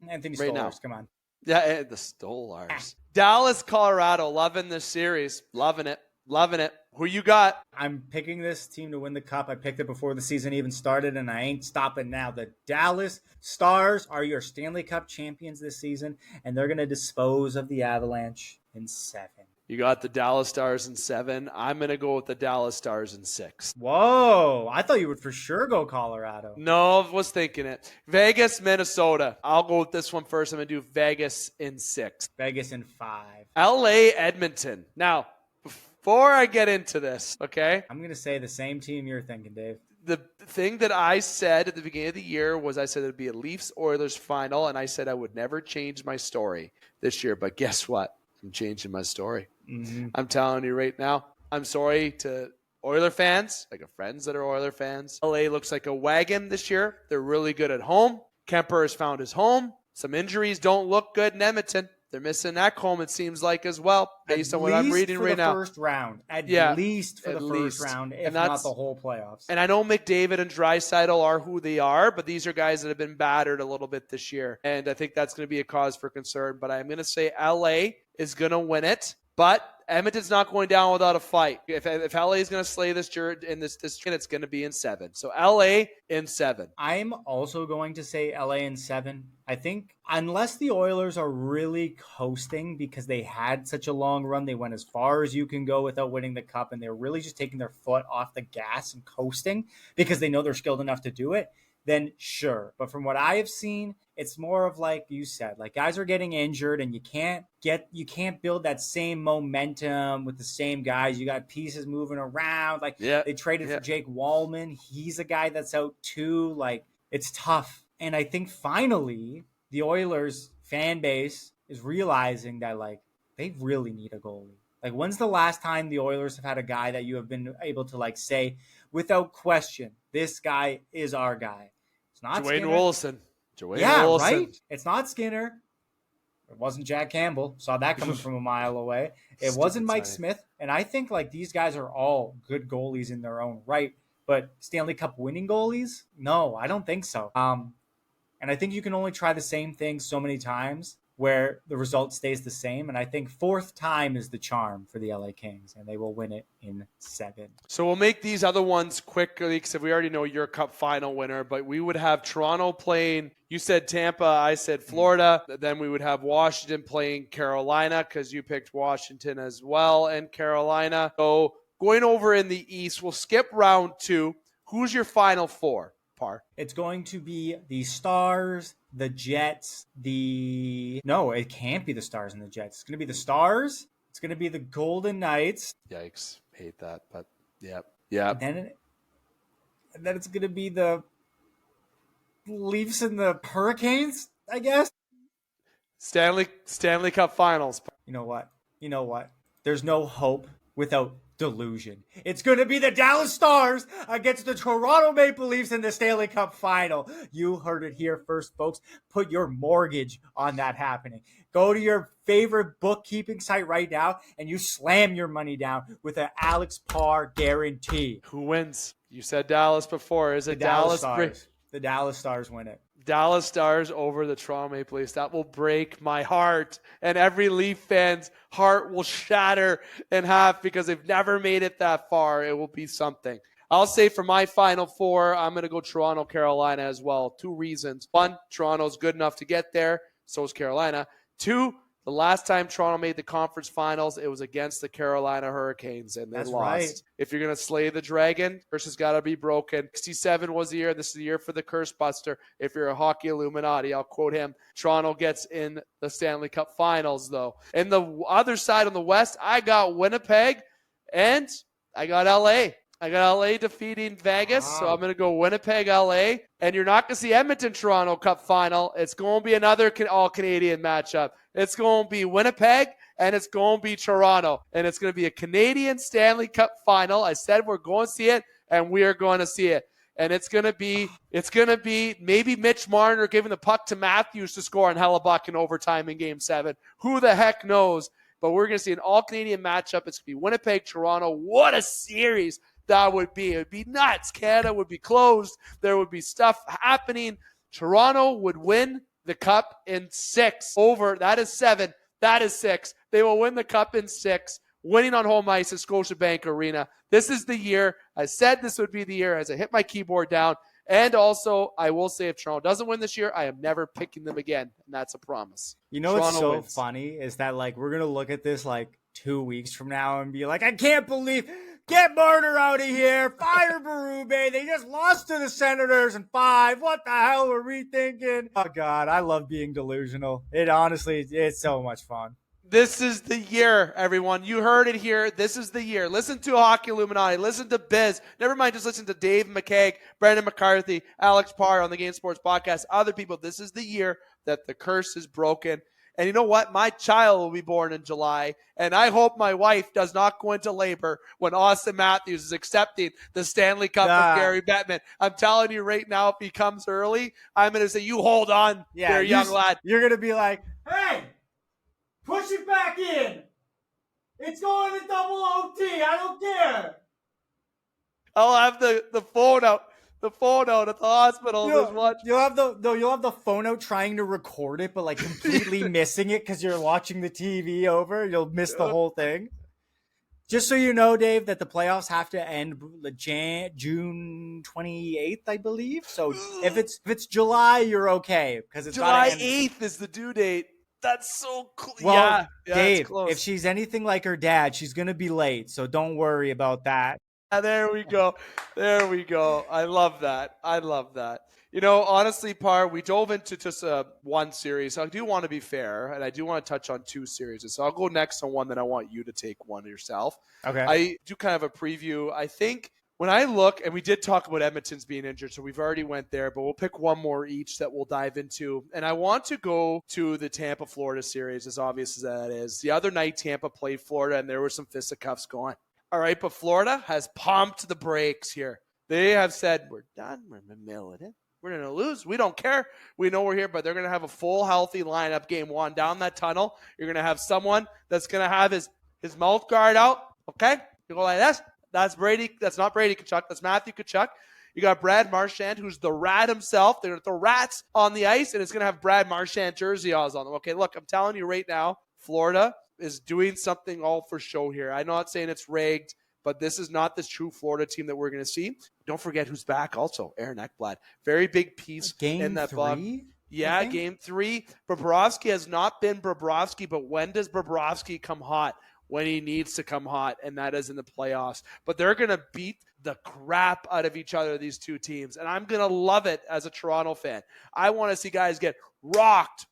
Anthony Stolarz, come on. Yeah, the Stolarz. Dallas, Colorado, loving this series. Loving it. Who you got? I'm picking this team to win the cup. I picked it before the season even started, and I ain't stopping now. The Dallas Stars are your Stanley Cup champions this season, and they're going to dispose of the Avalanche in 7. You got the Dallas Stars in 7. I'm going to go with the Dallas Stars in 6. Whoa, I thought you would for sure go Colorado. No, I was thinking it. Vegas, Minnesota. I'll go with this one first. I'm going to do Vegas in 6. Vegas in 5. LA, Edmonton. Now, before I get into this, okay? I'm going to say the same team you're thinking, Dave. The thing that I said at the beginning of the year was I said it would be a Leafs-Oilers final, and I said I would never change my story this year. But guess what? I'm changing my story. Mm-hmm. I'm telling you right now, I'm sorry to Oiler fans. I got friends that are Oiler fans. LA looks like a wagon this year. They're really good at home. Kemper has found his home. Some injuries don't look good in Edmonton. They're missing Ekholm, it seems like, as well, based on what I'm reading right now. First round. At least for the first round, if not the whole playoffs. And I know McDavid and Draisaitl are who they are, but these are guys that have been battered a little bit this year. And I think that's going to be a cause for concern. But I'm going to say LA is going to win it. But Edmonton's not going down without a fight. If LA is going to slay this in this it's going to be in 7. So LA in 7. I'm also going to say LA in 7. I think unless the Oilers are really coasting because they had such a long run, they went as far as you can go without winning the cup, and they're really just taking their foot off the gas and coasting because they know they're skilled enough to do it, then sure. But from what I have seen, it's more of like you said, like guys are getting injured and you can't build that same momentum with the same guys. You got pieces moving around. Like they traded for Jake Wallman. He's a guy that's out too. Like it's tough. And I think finally the Oilers fan base is realizing that like they really need a goalie. Like when's the last time the Oilers have had a guy that you have been able to like say without question, this guy is our guy? It's not Dwayne Skinner. Wilson. Wilson. Right? It's not Skinner. It wasn't Jack Campbell. Saw that coming from a mile away. It wasn't Mike Smith. And I think like these guys are all good goalies in their own right. But Stanley Cup winning goalies? No, I don't think so. And I think you can only try the same thing so many times where the result stays the same. And I think 4th time is the charm for the LA Kings, and they will win it in 7. So we'll make these other ones quickly because we already know your cup final winner, but we would have Toronto playing, you said Tampa, I said Florida. Then we would have Washington playing Carolina because you picked Washington as well and Carolina. So going over in the East, we'll skip round 2. Who's your final 4, Parr? It's going to be the Stars, the Jets, No, it can't be the Stars and the Jets. It's going to be the Stars. It's going to be the Golden Knights. Yikes. Hate that, but yeah. And then it's going to be the Leafs and the Hurricanes, I guess. Stanley Cup Finals. You know what? There's no hope without delusion. It's going to be the Dallas Stars against the Toronto Maple Leafs in the Stanley Cup Final. You heard it here first, folks. Put your mortgage on that happening. Go to your favorite bookkeeping site right now and you slam your money down with an Alex Parr guarantee. Who wins? You said Dallas before. Is it the Dallas Stars? The Dallas Stars win it. Dallas Stars over the Toronto Maple Leafs. That will break my heart. And every Leaf fan's heart will shatter in half because they've never made it that far. It will be something. I'll say for my final 4, I'm going to go Toronto, Carolina as well. 2 reasons. 1, Toronto's good enough to get there. So is Carolina. 2, the last time Toronto made the conference finals, it was against the Carolina Hurricanes, and they lost. Right. If you're going to slay the dragon, curse has got to be broken. 67 was the year. This is the year for the curse buster. If you're a hockey Illuminati, I'll quote him. Toronto gets in the Stanley Cup Finals, though. And the other side on the West, I got Winnipeg, and I got L.A. I got LA defeating Vegas, so I'm going to go Winnipeg, LA. And you're not going to see Edmonton-Toronto Cup final. It's going to be another all-Canadian matchup. It's going to be Winnipeg, and it's going to be Toronto. And it's going to be a Canadian Stanley Cup final. I said we're going to see it, and we are going to see it. And it's going to be maybe Mitch Marner giving the puck to Matthews to score on Hellebuck in overtime in Game 7. Who the heck knows? But we're going to see an all-Canadian matchup. It's going to be Winnipeg-Toronto. What a series that would be. It would be nuts. Canada would be closed. There would be stuff happening. Toronto would win the cup in 6. Over. That is 7. That is 6. They will win the cup in 6. Winning on home ice at Scotiabank Arena. This is the year. I said this would be the year as I hit my keyboard down. And also, I will say if Toronto doesn't win this year, I am never picking them again. And that's a promise. You know what's so funny is that, like, we're going to look at this like 2 weeks from now and be like, I can't believe, get Marner out of here, fire Berube, they just lost to the Senators in 5, what the hell were we thinking? Oh God, I love being delusional. It honestly, it's so much fun. This is the year, everyone. You heard it here. This is the year. Listen to Hockey Illuminati. Listen to Biz. Never mind just listen to Dave McCaig, Brandon McCarthy, Alex Parr on the Game Sports Podcast. Other people, this is the year that the curse is broken. And you know what? My child will be born in July, and I hope my wife does not go into labor when Austin Matthews is accepting the Stanley Cup from Gary Bettman. I'm telling you right now, if he comes early, I'm going to say, you hold on, there, young lad. You're going to be like, hey, push it back in. It's going to double OT. I don't care. I'll have the phone out. The phone out at the hospital. You'll have the phone out trying to record it, but like completely missing it because you're watching the TV over. You'll miss the whole thing. Just so you know, Dave, that the playoffs have to end June 28th, I believe. So if it's July, you're okay because it's July 8th is the due date. That's so cool. Well, yeah, Dave, if she's anything like her dad, she's gonna be late. So don't worry about that. There we go. There we go. I love that. I love that. You know, honestly, Parr, we dove into just one series. I do want to be fair, and I do want to touch on 2 series. So I'll go next on one, then I want you to take one yourself. Okay. I do kind of a preview. I think when I look, and we did talk about Edmonton's being injured, so we've already went there, but we'll pick one more each that we'll dive into. And I want to go to the Tampa-Florida series, as obvious as that is. The other night, Tampa played Florida, and there were some fisticuffs going. All right, but Florida has pumped the brakes here. They have said, we're done. We're in the middle of it. We're going to lose. We don't care. We know we're here, but they're going to have a full, healthy lineup game 1 down that tunnel. You're going to have someone that's going to have his mouth guard out, okay? You go like this. That's Brady. That's not Brady Tkachuk. That's Matthew Tkachuk. You got Brad Marchand, who's the rat himself. They're going to throw rats on the ice, and it's going to have Brad Marchand jersey on them. Okay, look, I'm telling you right now, Florida is doing something all for show here. I'm not saying it's rigged, but this is not the true Florida team that we're going to see. Don't forget who's back also, Aaron Ekblad. Very big piece in that Game 3? Yeah, Game 3. Bobrovsky has not been Bobrovsky, but when does Bobrovsky come hot? When he needs to come hot, and that is in the playoffs. But they're going to beat the crap out of each other, these 2 teams, and I'm going to love it as a Toronto fan. I want to see guys get rocked.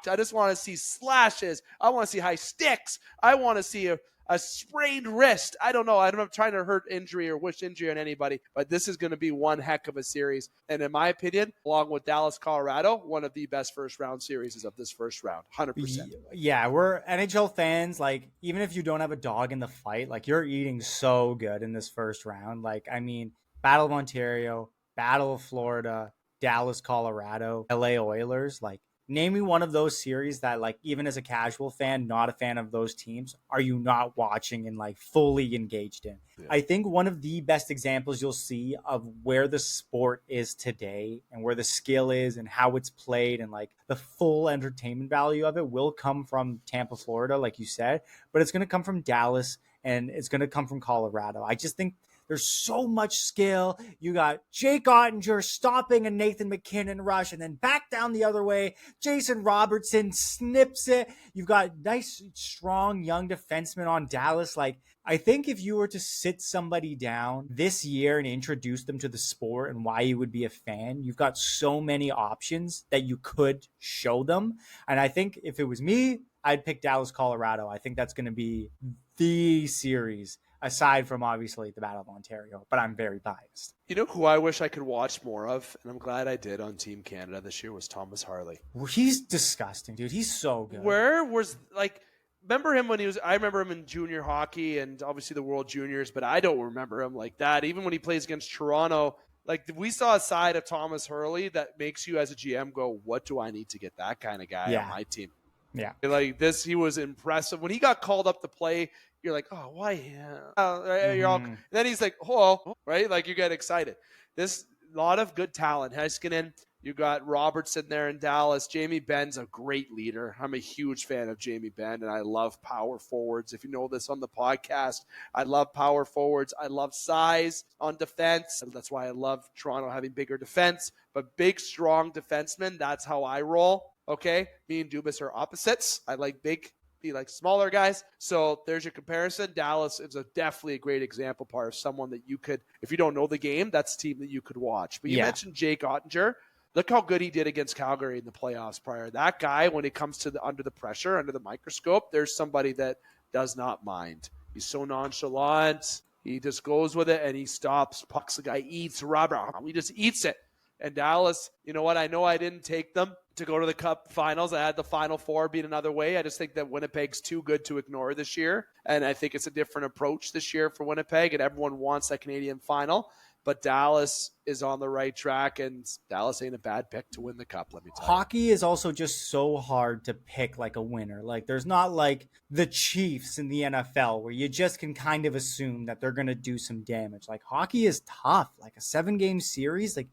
I just want to see slashes. I want to see high sticks. I want to see a sprained wrist. I don't know. I'm not trying to hurt injury or wish injury on anybody, but this is going to be one heck of a series. And in my opinion, along with Dallas, Colorado, one of the best first-round series of this first round, 100%. Yeah, we're NHL fans. Like, even if you don't have a dog in the fight, like, you're eating so good in this first round. Like, I mean, Battle of Ontario, Battle of Florida, Dallas, Colorado, LA Oilers, like, name me one of those series that, like, even as a casual fan, not a fan of those teams, are you not watching and, like, fully engaged in? Yeah. I think one of the best examples you'll see of where the sport is today and where the skill is and how it's played and, like, the full entertainment value of it will come from Tampa, Florida, like you said, but it's going to come from Dallas and it's going to come from Colorado. I just think there's so much skill. You got Jake Ottinger stopping a Nathan McKinnon rush and then back down the other way. Jason Robertson snips it. You've got nice, strong, young defensemen on Dallas. Like, I think if you were to sit somebody down this year and introduce them to the sport and why you would be a fan, you've got so many options that you could show them. And I think if it was me, I'd pick Dallas, Colorado. I think that's going to be the series, aside from obviously the Battle of Ontario, but I'm very biased. You know who I wish I could watch more of, and I'm glad I did on Team Canada this year, was Thomas Harley. Well, he's disgusting, dude. He's so good. Where was, like, remember him when I remember him in junior hockey and obviously the World Juniors, but I don't remember him like that. Even when he plays against Toronto, like, we saw a side of Thomas Harley that makes you as a GM go, what do I need to get that kind of guy on my team? Yeah. Like this, he was impressive. When he got called up to play, you're like, oh, why him? You're all, then he's like, oh, right? Like, you get excited. This lot of good talent. Heiskanen, you got Robertson there in Dallas. Jamie Benn's a great leader. I'm a huge fan of Jamie Benn, and I love power forwards. If you know this on the podcast, I love power forwards. I love size on defense. That's why I love Toronto having bigger defense. But big, strong defensemen, that's how I roll. Okay? Me and Dubas are opposites. I like big be like smaller guys. So there's your comparison. Dallas is definitely a great example, Parr, of someone that you could, if you don't know the game, that's a team that you could watch. But you mentioned Jake Ottinger. Look how good he did against Calgary in the playoffs prior. That guy, when it comes to under the pressure, under the microscope, there's somebody that does not mind. He's so nonchalant. He just goes with it, and he stops pucks. The guy eats rubber. He just eats it. And Dallas, you know what? I know I didn't take them to go to the Cup finals. I had the Final Four being another way. I just think that Winnipeg's too good to ignore this year. And I think it's a different approach this year for Winnipeg, and everyone wants that Canadian final. But Dallas is on the right track, and Dallas ain't a bad pick to win the Cup, let me tell you. Hockey is also just so hard to pick like a winner. Like, there's not like the Chiefs in the NFL where you just can kind of assume that they're going to do some damage. Like, hockey is tough. Like, a 7-game series, like,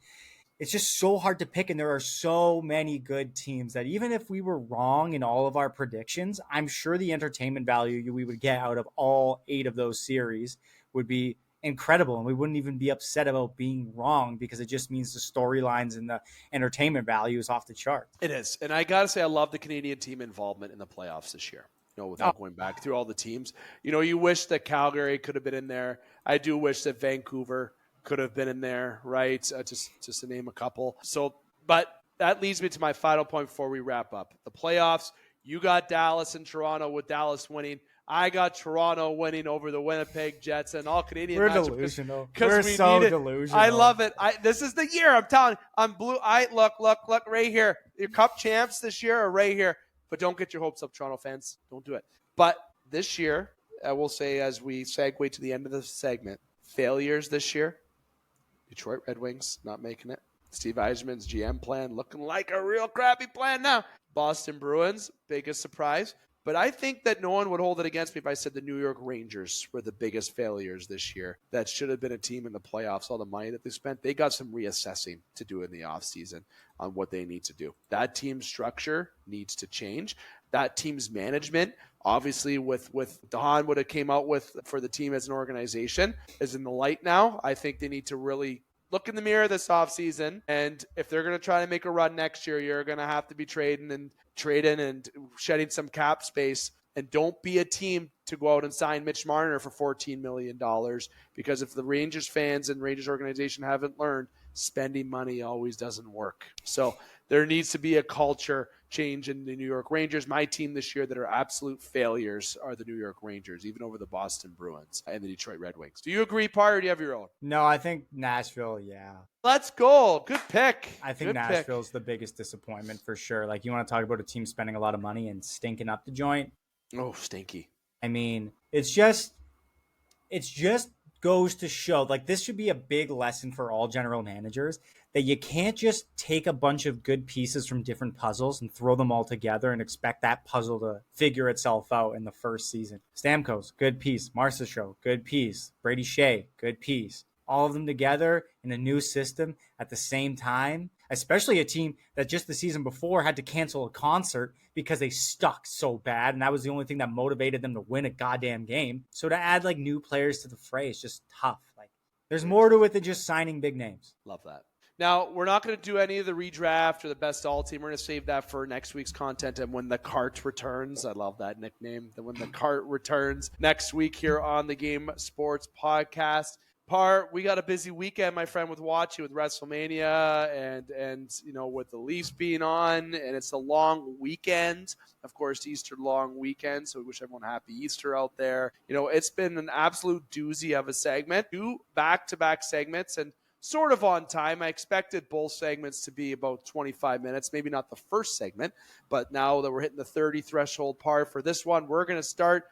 it's just so hard to pick, and there are so many good teams that even if we were wrong in all of our predictions, I'm sure the entertainment value we would get out of all 8 of those series would be incredible, and we wouldn't even be upset about being wrong because it just means the storylines and the entertainment value is off the chart. It is, and I gotta say, I love the Canadian team involvement in the playoffs this year. Without going back through all the teams, you wish that Calgary could have been in there. I do wish that Vancouver could have been in there, right? Just to name a couple. So, but that leads me to my final point before we wrap up. The playoffs, you got Dallas and Toronto, with Dallas winning. I got Toronto winning over the Winnipeg Jets and all Canadian. We're delusional. We're so delusional. I love it. This is the year. I'm telling you. I'm blue. Look right here. Your Cup champs this year are right here. But don't get your hopes up, Toronto fans. Don't do it. But this year, I will say, as we segue to the end of the segment, failures this year. Detroit Red Wings not making it. Steve Yzerman's GM plan looking like a real crappy plan now. Boston Bruins, biggest surprise. But I think that no one would hold it against me if I said the New York Rangers were the biggest failures this year. That should have been a team in the playoffs. All the money that they spent, they got some reassessing to do in the offseason on what they need to do. That team's structure needs to change. That team's management, obviously with Don, what it came out with for the team as an organization, is in the light now. I think they need to really look in the mirror this offseason. And if they're going to try to make a run next year, you're going to have to be trading and shedding some cap space. And don't be a team to go out and sign Mitch Marner for $14 million. Because if the Rangers fans and Rangers organization haven't learned, spending money always doesn't work. So there needs to be a culture change in the New York Rangers. My team this year that are absolute failures are the New York Rangers, even over the Boston Bruins and the Detroit Red Wings. Do you agree, Parr, or do you have your own? No, I think Nashville, yeah. Let's go. Good pick. I think Nashville's the biggest disappointment for sure. Like, you want to talk about a team spending a lot of money and stinking up the joint? Oh, stinky. I mean, it's just goes to show, like, this should be a big lesson for all general managers, that you can't just take a bunch of good pieces from different puzzles and throw them all together and expect that puzzle to figure itself out in the first season. Stamkos, good piece. Marchessault, good piece. Brady Shea, good piece. All of them together in a new system at the same time, especially a team that just the season before had to cancel a concert because they stuck so bad, and that was the only thing that motivated them to win a goddamn game. So to add like new players to the fray is just tough. Like, there's more to it than just signing big names. Love that. Now, we're not going to do any of the redraft or the best all team. We're going to save that for next week's content and when the cart returns. I love that nickname. When the cart returns next week here on the Game Sports Podcast. Parr, we got a busy weekend, my friend, with watching with WrestleMania and with the Leafs being on, and it's a long weekend. Of course, Easter long weekend, so we wish everyone a happy Easter out there. It's been an absolute doozy of a segment. 2 back-to-back segments, and sort of on time. I expected both segments to be about 25 minutes, maybe not the first segment, but now that we're hitting the 30 threshold, Parr, for this one, we're going to start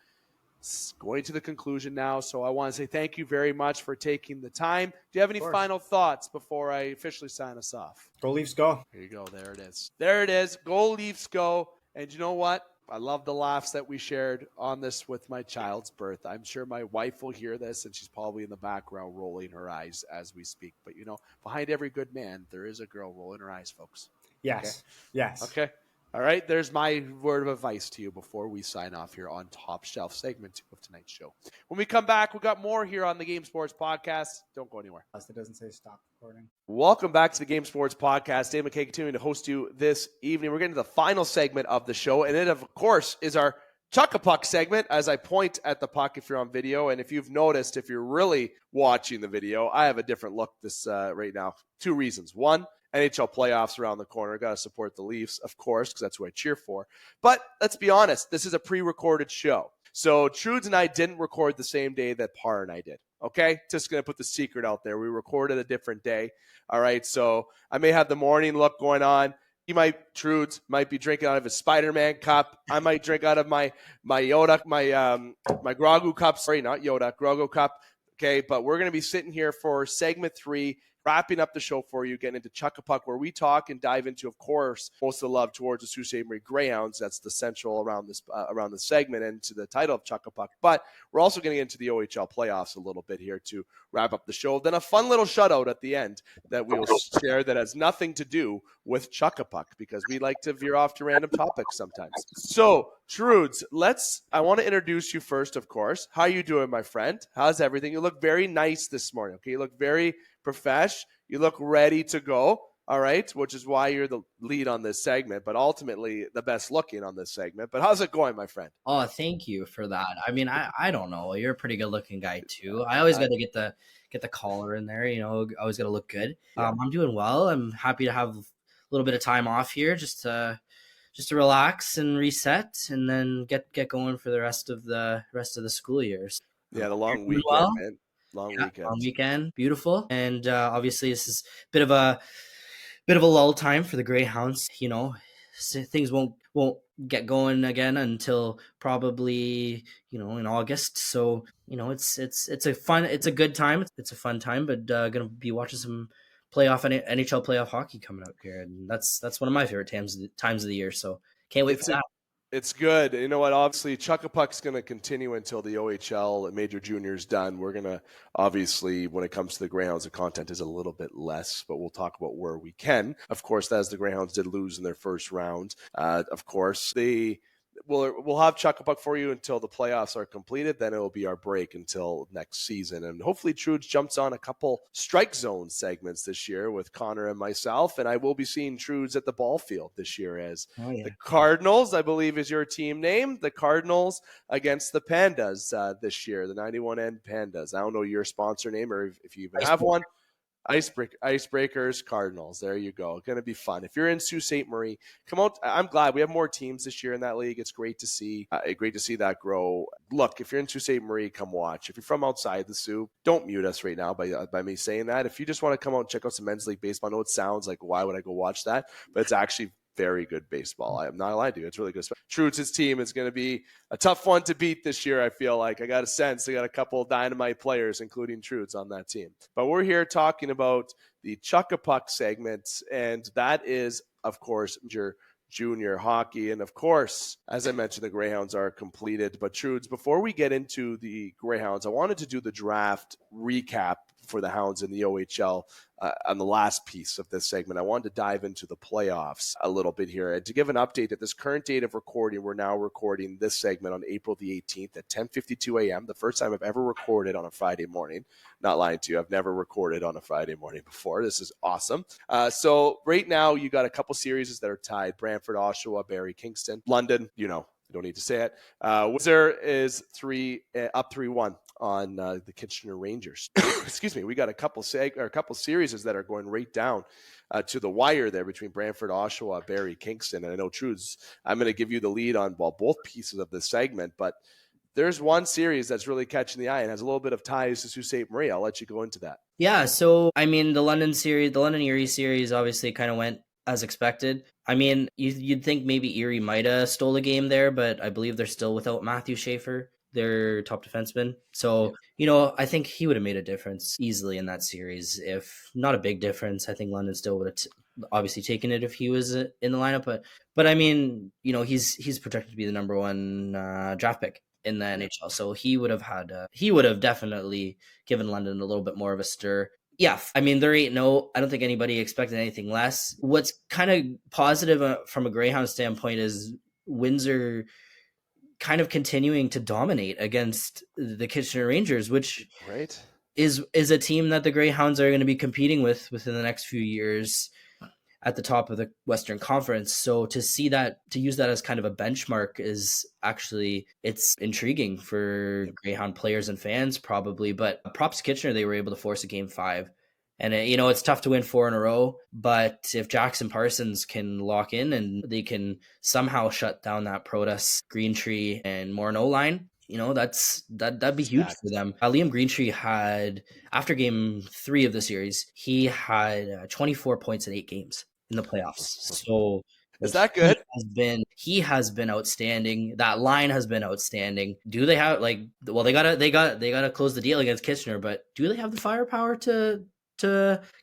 going to the conclusion now. So I want to say thank you very much for taking the time. Do you have any final thoughts before I officially sign us off? Go Leafs, go. Here you go. There it is. There it is. Go Leafs, go. And you know what? I love the laughs that we shared on this with my child's birth. I'm sure my wife will hear this, and she's probably in the background rolling her eyes as we speak. But, behind every good man, there is a girl rolling her eyes, folks. Yes. Okay? Yes. Okay. All right, there's my word of advice to you before we sign off here on Top Shelf segment 2 of tonight's show. When we come back, we got more here on the Game Sports Podcast. Don't go anywhere. It doesn't say stop recording. Welcome back to the Game Sports Podcast. David McCaig continuing to host you this evening. We're getting to the final segment of the show, and it, of course, is our Chuck a Puck segment as I point at the puck if you're on video. And if you've noticed, if you're really watching the video, I have a different look this right now. 2 reasons. 1, NHL playoffs around the corner. Got to support the Leafs, of course, because that's who I cheer for. But let's be honest, this is a pre-recorded show. So Trudes and I didn't record the same day that Parr and I did. Okay? Just going to put the secret out there. We recorded a different day. All right? So I may have the morning look going on. Trudes might be drinking out of his Spider-Man cup. I might drink out of my Yoda, my Grogu cup. Sorry, not Yoda, Grogu cup. Okay, but we're going to be sitting here for segment 3, wrapping up the show for you, getting into Chuck a Puck, where we talk and dive into, of course, most of the love towards the Sault Ste. Marie Greyhounds. That's the central around this segment and to the title of Chuck a Puck. But we're also getting into the OHL playoffs a little bit here to wrap up the show. Then a fun little shutout at the end that we will share that has nothing to do with Chuck a Puck, because we like to veer off to random topics sometimes. So, Trudes, I want to introduce you first, of course. How are you doing, my friend? How's everything? You look very nice this morning. Okay, you look very profesh. You look ready to go. All right, which is why you're the lead on this segment, but ultimately the best looking on this segment. But how's it going, my friend? Oh, thank you for that. I mean, I don't know. You're a pretty good looking guy too. I always got to get the collar in there. You know, always got to look good. Yeah. I'm doing well. I'm happy to have a little bit of time off here just to relax and reset, and then get going for the rest of the school years. Yeah, the long weekend, man. Long weekend, beautiful, and obviously this is a bit of a lull time for the Greyhounds. You know, things won't get going again until probably in August. So it's a good time. It's a fun time, but gonna be watching some NHL playoff hockey coming up here, and that's one of my favorite times of the year. So can't wait for that. It's good. You know what? Obviously, Chuck a Puck's going to continue until the OHL Major Junior is done. We're going to, obviously, when it comes to the Greyhounds, the content is a little bit less, but we'll talk about where we can. Of course, as the Greyhounds did lose in their first round. Of course, we'll have Chuck a Puck for you until the playoffs are completed. Then it will be our break until next season. And hopefully Trudes jumps on a couple strike zone segments this year with Connor and myself. And I will be seeing Trudes at the ball field this year as the Cardinals, I believe is your team name. The Cardinals against the Pandas this year, the 91N Pandas. I don't know your sponsor name or if you even have one. Icebreakers, Cardinals. There you go. Going to be fun. If you're in Sault Ste. Marie, come out. I'm glad we have more teams this year in that league. It's great to see. Great to see that grow. Look, if you're in Sault Ste. Marie, come watch. If you're from outside the Soo, don't mute us right now by me saying that. If you just want to come out and check out some men's league baseball, I know it sounds like why would I go watch that, but it's actually very good baseball. I am not lying to you. It's really good. Trudes' team is going to be a tough one to beat this year, I feel like. I got a sense they got a couple of dynamite players, including Trudes, on that team. But we're here talking about the Chuck a Puck segment, and that is, of course, your junior hockey. And, of course, as I mentioned, the Greyhounds are completed. But, Trudes, before we get into the Greyhounds, I wanted to do the draft recap for the Hounds in the OHL on the last piece of this segment. I wanted to dive into the playoffs a little bit here. And to give an update, at this current date of recording, we're now recording this segment on April the 18th at 10:52 a.m., the first time I've ever recorded on a Friday morning. Not lying to you, I've never recorded on a Friday morning before. This is awesome. So right now, you got a couple series that are tied. Brantford, Oshawa, Barrie, Kingston. London, you don't need to say it. Windsor is up 3-1 on the Kitchener Rangers. Excuse me. We got a couple series that are going right down to the wire there between Brantford, Oshawa, Barrie, Kingston. And I know, Trudes, I'm going to give you the lead on both pieces of this segment, but there's one series that's really catching the eye and has a little bit of ties to Sault Ste. Marie. I'll let you go into that. Yeah. So, I mean, the London Erie series obviously kind of went as expected. I mean, you'd think maybe Erie might have stole a game there, but I believe they're still without Matthew Schaefer, their top defenseman. So, I think he would have made a difference easily in that series. If not a big difference, I think London still would have obviously taken it if he was in the lineup. But I mean, he's projected to be the number 1 draft pick in the NHL. So he would have definitely given London a little bit more of a stir. Yeah, I mean, they're 8-0. I don't think anybody expected anything less. What's kind of positive from a Greyhound standpoint is Windsor kind of continuing to dominate against the Kitchener Rangers, which is a team that the Greyhounds are going to be competing with within the next few years. at the top of the Western Conference. So to see that, to use that as kind of a benchmark is actually, it's intriguing for Greyhound players and fans probably. But props to Kitchener, they were able to force a Game 5. And, it's tough to win 4 in a row, but if Jackson Parsons can lock in and they can somehow shut down that Protas, Greentree, and Morneau line, that'd be huge for them. Liam Greentree had, after Game 3 of the series, he had 24 points in 8 games in the playoffs. So is that good? He has been outstanding. That line has been outstanding. Do they have they gotta close the deal against Kitchener, but do they have the firepower to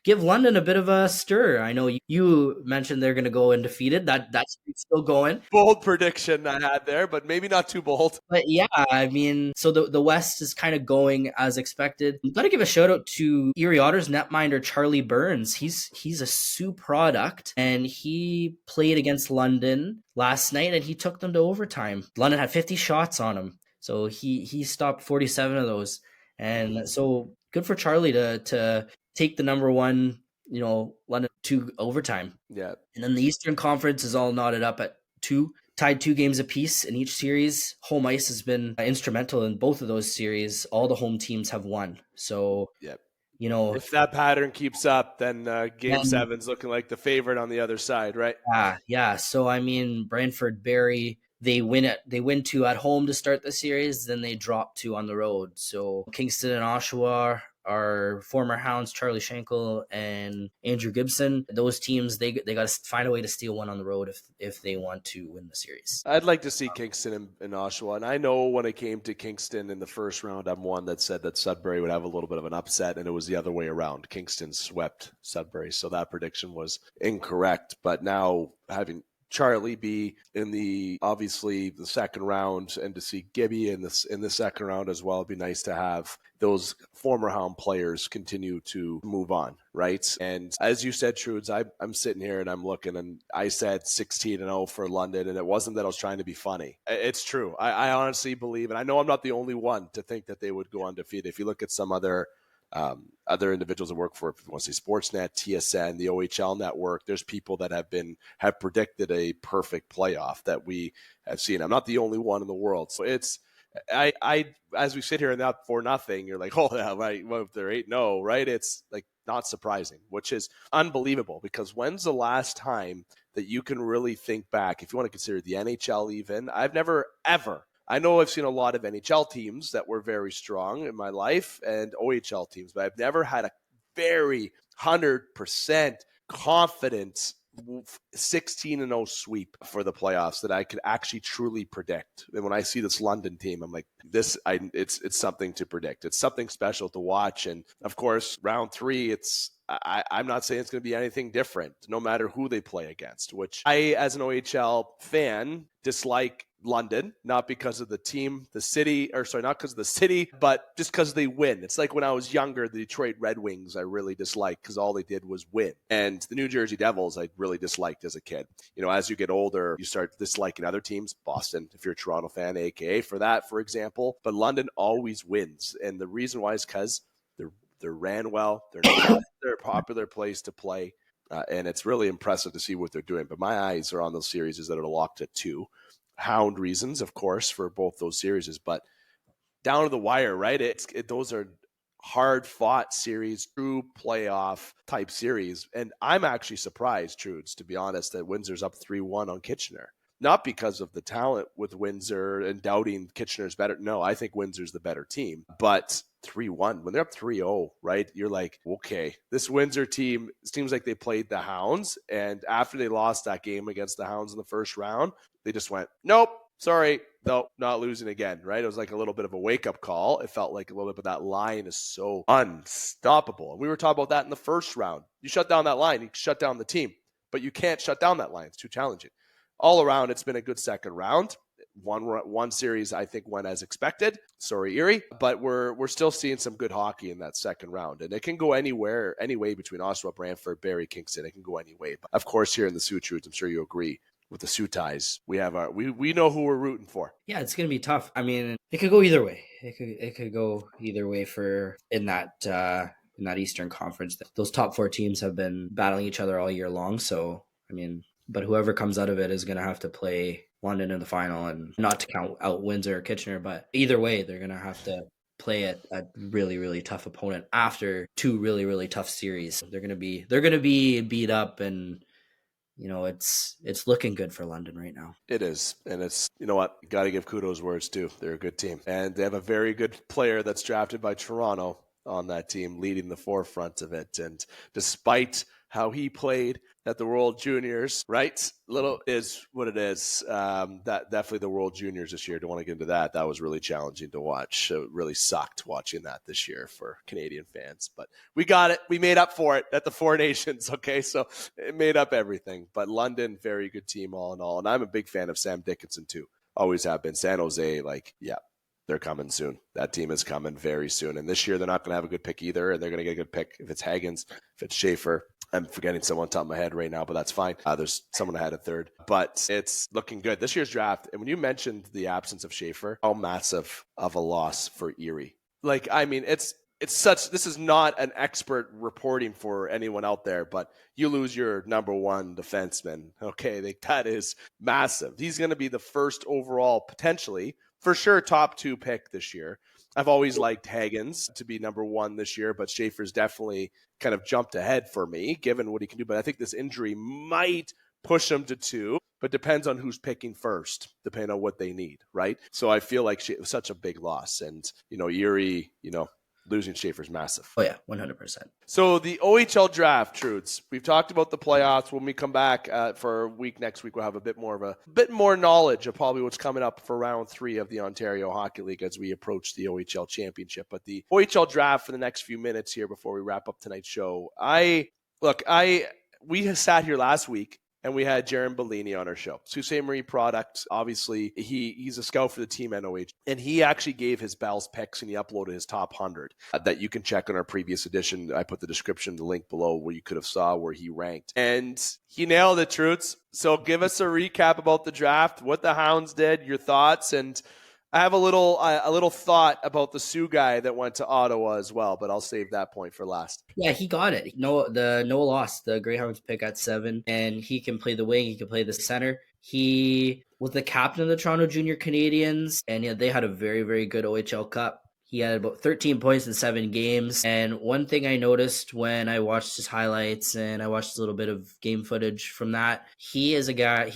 give London a bit of a stir? I know you mentioned they're going to go undefeated. That's still going. Bold prediction I had there, but maybe not too bold. But yeah, I mean, so the West is kind of going as expected. I've got to give a shout out to Erie Otters netminder Charlie Burns. He's a Soo product, and he played against London last night, and he took them to overtime. London had 50 shots on him, so he stopped 47 of those. And so good for Charlie to take the number one, London to overtime. Yeah. And then the Eastern Conference is all knotted up at 2, tied 2 games apiece in each series. Home ice has been instrumental in both of those series. All the home teams have won. So, if that pattern keeps up, then Game 7's looking like the favorite on the other side, right? Yeah. So, I mean, Brantford, Barrie, they win 2 at home to start the series, then they drop 2 on the road. So Kingston and Oshawa, our former Hounds, Charlie Schenkel and Andrew Gibson, those teams, they got to find a way to steal 1 on the road if they want to win the series. I'd like to see Kingston and Oshawa. And I know when it came to Kingston in the first round, I'm one that said that Sudbury would have a little bit of an upset, and it was the other way around. Kingston swept Sudbury, so that prediction was incorrect. But now having Charlie be in obviously the second round, and to see Gibby in the second round as well, it'd be nice to have those former Hound players continue to move on, right? And as you said, Trudes, I'm sitting here and I'm looking, and I said 16-0 for London, and it wasn't that I was trying to be funny. It's true. I honestly believe, and I know I'm not the only one to think that they would go undefeated. If you look at some other individuals that work for, if you want to say Sportsnet, TSN, the OHL network, there's people that have predicted a perfect playoff that we have seen. I'm not the only one in the world. So it's, I as we sit here and not for nothing, you're like, oh yeah, right. Well, if they're 8-0, right? It's like not surprising, which is unbelievable, because when's the last time that you can really think back, if you want to consider the NHL even, I've never ever, I know I've seen a lot of NHL teams that were very strong in my life and OHL teams, but I've never had a very 100% confident 16-0 sweep for the playoffs that I could actually truly predict. And when I see this London team, I'm like, it's something to predict. It's something special to watch. And of course, round 3, I'm not saying it's going to be anything different, no matter who they play against, which I, as an OHL fan, dislike London, not because of the team, not because of the city, but just because they win. It's like when I was younger, the Detroit Red Wings I really disliked because all they did was win. And the New Jersey Devils I really disliked as a kid. As you get older, you start disliking other teams. Boston, if you're a Toronto fan, aka for that, for example. But London always wins. And the reason why is because they're ran well. They're a popular place to play. And it's really impressive to see what they're doing. But my eyes are on those series that are locked at 2. Hound reasons, of course, for both those series, but down to the wire, right? Those are hard-fought series, true playoff type series, and I'm actually surprised, Trudes, to be honest, that Windsor's up 3-1 on Kitchener. Not because of the talent with Windsor and doubting Kitchener's better. No, I think Windsor's the better team, but 3-1 when they're up 3-0, right? You're like, okay, this Windsor team seems like they played the Hounds, and after they lost that game against the Hounds in the first round, they just went, nope, sorry, no, not losing again, right? It was like a little bit of a wake-up call. It felt like a little bit, but that line is so unstoppable. And we were talking about that in the first round. You shut down that line, you shut down the team, but you can't shut down that line. It's too challenging. All around, it's been a good second round. One series, I think, went as expected. Sorry, Erie. But we're still seeing some good hockey in that second round. And it can go anywhere, any way between Oshawa, Brantford, Barrie, Kingston. It can go any way. But of course, here in the Soo Trudes, I'm sure you agree, with the Soo ties, we have we know who we're rooting for. Yeah, it's going to be tough. I mean, it could go either way. It could go either way in that in that Eastern Conference. Those top 4 teams have been battling each other all year long. So, I mean, but whoever comes out of it is going to have to play London in the final, and not to count out Windsor or Kitchener, but either way, they're going to have to play a really, really tough opponent after 2 really, really tough series. They're going to be beat up, and it's looking good for London right now. It is. And it's, you know what, got to give kudos where it's due. They're a good team. And they have a very good player that's drafted by Toronto on that team, leading the forefront of it. And despite how he played at the World Juniors, right? Little is what it is. That definitely the World Juniors this year. Don't want to get into that. That was really challenging to watch. It really sucked watching that this year for Canadian fans. But we got it. We made up for it at the Four Nations. Okay, so it made up everything. But London, very good team all in all. And I'm a big fan of Sam Dickinson too. Always have been. San Jose, they're coming soon. That team is coming very soon. And this year, they're not going to have a good pick either. And they're going to get a good pick if it's Hagens, if it's Schaefer. I'm forgetting someone on top of my head right now, but that's fine. There's someone ahead at third. But it's looking good. This year's draft, and when you mentioned the absence of Schaefer, how massive of a loss for Erie. It's such, this is not an expert reporting for anyone out there, but you lose your number 1 defenseman. Okay, that is massive. He's going to be the first overall, potentially, for sure, top 2 pick this year. I've always liked Hagens to be number 1 this year, but Schaefer's definitely kind of jumped ahead for me, given what he can do. But I think this injury might push him to 2, but depends on who's picking first, depending on what they need, right? So I feel like it was such a big loss. And, Erie, losing Schaefer's massive. Oh, yeah, 100%. So the OHL draft, Trudes, we've talked about the playoffs. When we come back for a week next week, we'll have a bit more knowledge of probably what's coming up for round 3 of the Ontario Hockey League as we approach the OHL championship. But the OHL draft for the next few minutes here before we wrap up tonight's show. We sat here last week and we had Jaron Bellini on our show. Sault Ste. Marie product. Obviously, he's a scout for the team at OHL. And he actually gave his Bell's picks and he uploaded his top 100 that you can check on our previous edition. I put the description, the link below where you could have saw where he ranked. And he nailed it, Trudes. So give us a recap about the draft, what the Hounds did, your thoughts, and I have a little thought about the Soo guy that went to Ottawa as well, but I'll save that point for last. Yeah, he got it. No loss. The Greyhounds pick at 7, and he can play the wing. He can play the center. He was the captain of the Toronto Junior Canadians, and they had a very, very good OHL Cup. He had about 13 points in 7 games. And one thing I noticed when I watched his highlights and I watched a little bit of game footage from that, he is a guy.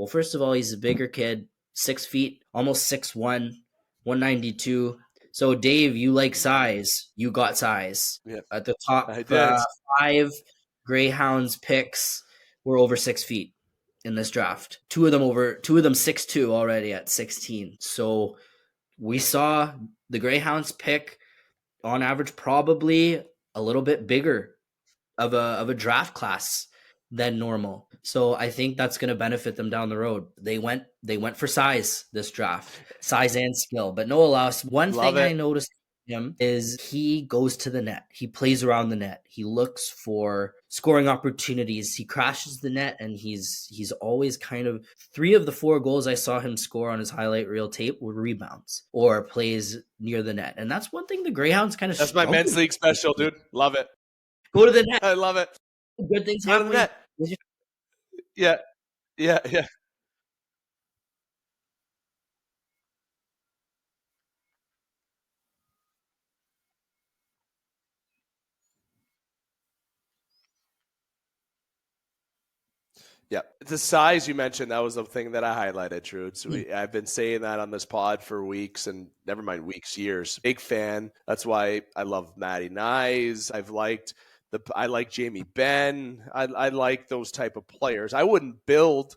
First of all, he's a bigger kid. 6 feet, almost 6'1", 192. So, Dave, you like size. You got size. Yeah. At the top 5 Greyhounds picks were over 6 feet in this draft. Two of them 6'2" already at 16. So, we saw the Greyhounds pick, on average, probably a little bit bigger of a draft class than normal. So I think that's going to benefit them down the road. They went for size this draft, size and skill. But Noah Laus, one thing I noticed him is he goes to the net. He plays around the net. He looks for scoring opportunities. He crashes the net, and he's always kind of 3 of the 4 goals I saw him score on his highlight reel tape were rebounds or plays near the net. And that's one thing the Greyhounds kind of. That's my men's league special, dude. Love it. Go to the net. I love it. Good things Go to the net. Yeah. Yeah. Yeah. The size you mentioned, that was the thing that I highlighted, Trude. So I've been saying that on this pod for weeks, and never mind weeks, years. Big fan. That's why I love Matty Nyes. I like Jamie Benn. I like those type of players. I wouldn't build,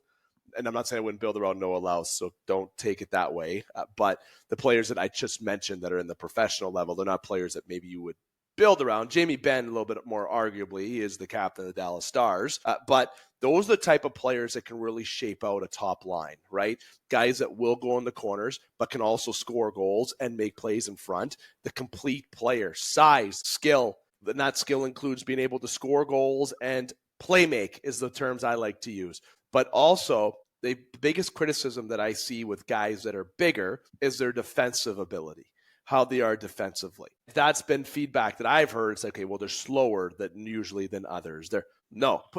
and I'm not saying I wouldn't build around Noah Laus, so don't take it that way. But the players that I just mentioned that are in the professional level, they're not players that maybe you would build around. Jamie Benn, a little bit more arguably, he is the captain of the Dallas Stars. But those are the type of players that can really shape out a top line, right? Guys that will go in the corners, but can also score goals and make plays in front. The complete player, size, skill. And that skill includes being able to score goals and play make is the terms I like to use. But also, the biggest criticism that I see with guys that are bigger is their defensive ability. how they are defensively. That's been feedback that I've heard. It's like, okay, well, they're slower than others.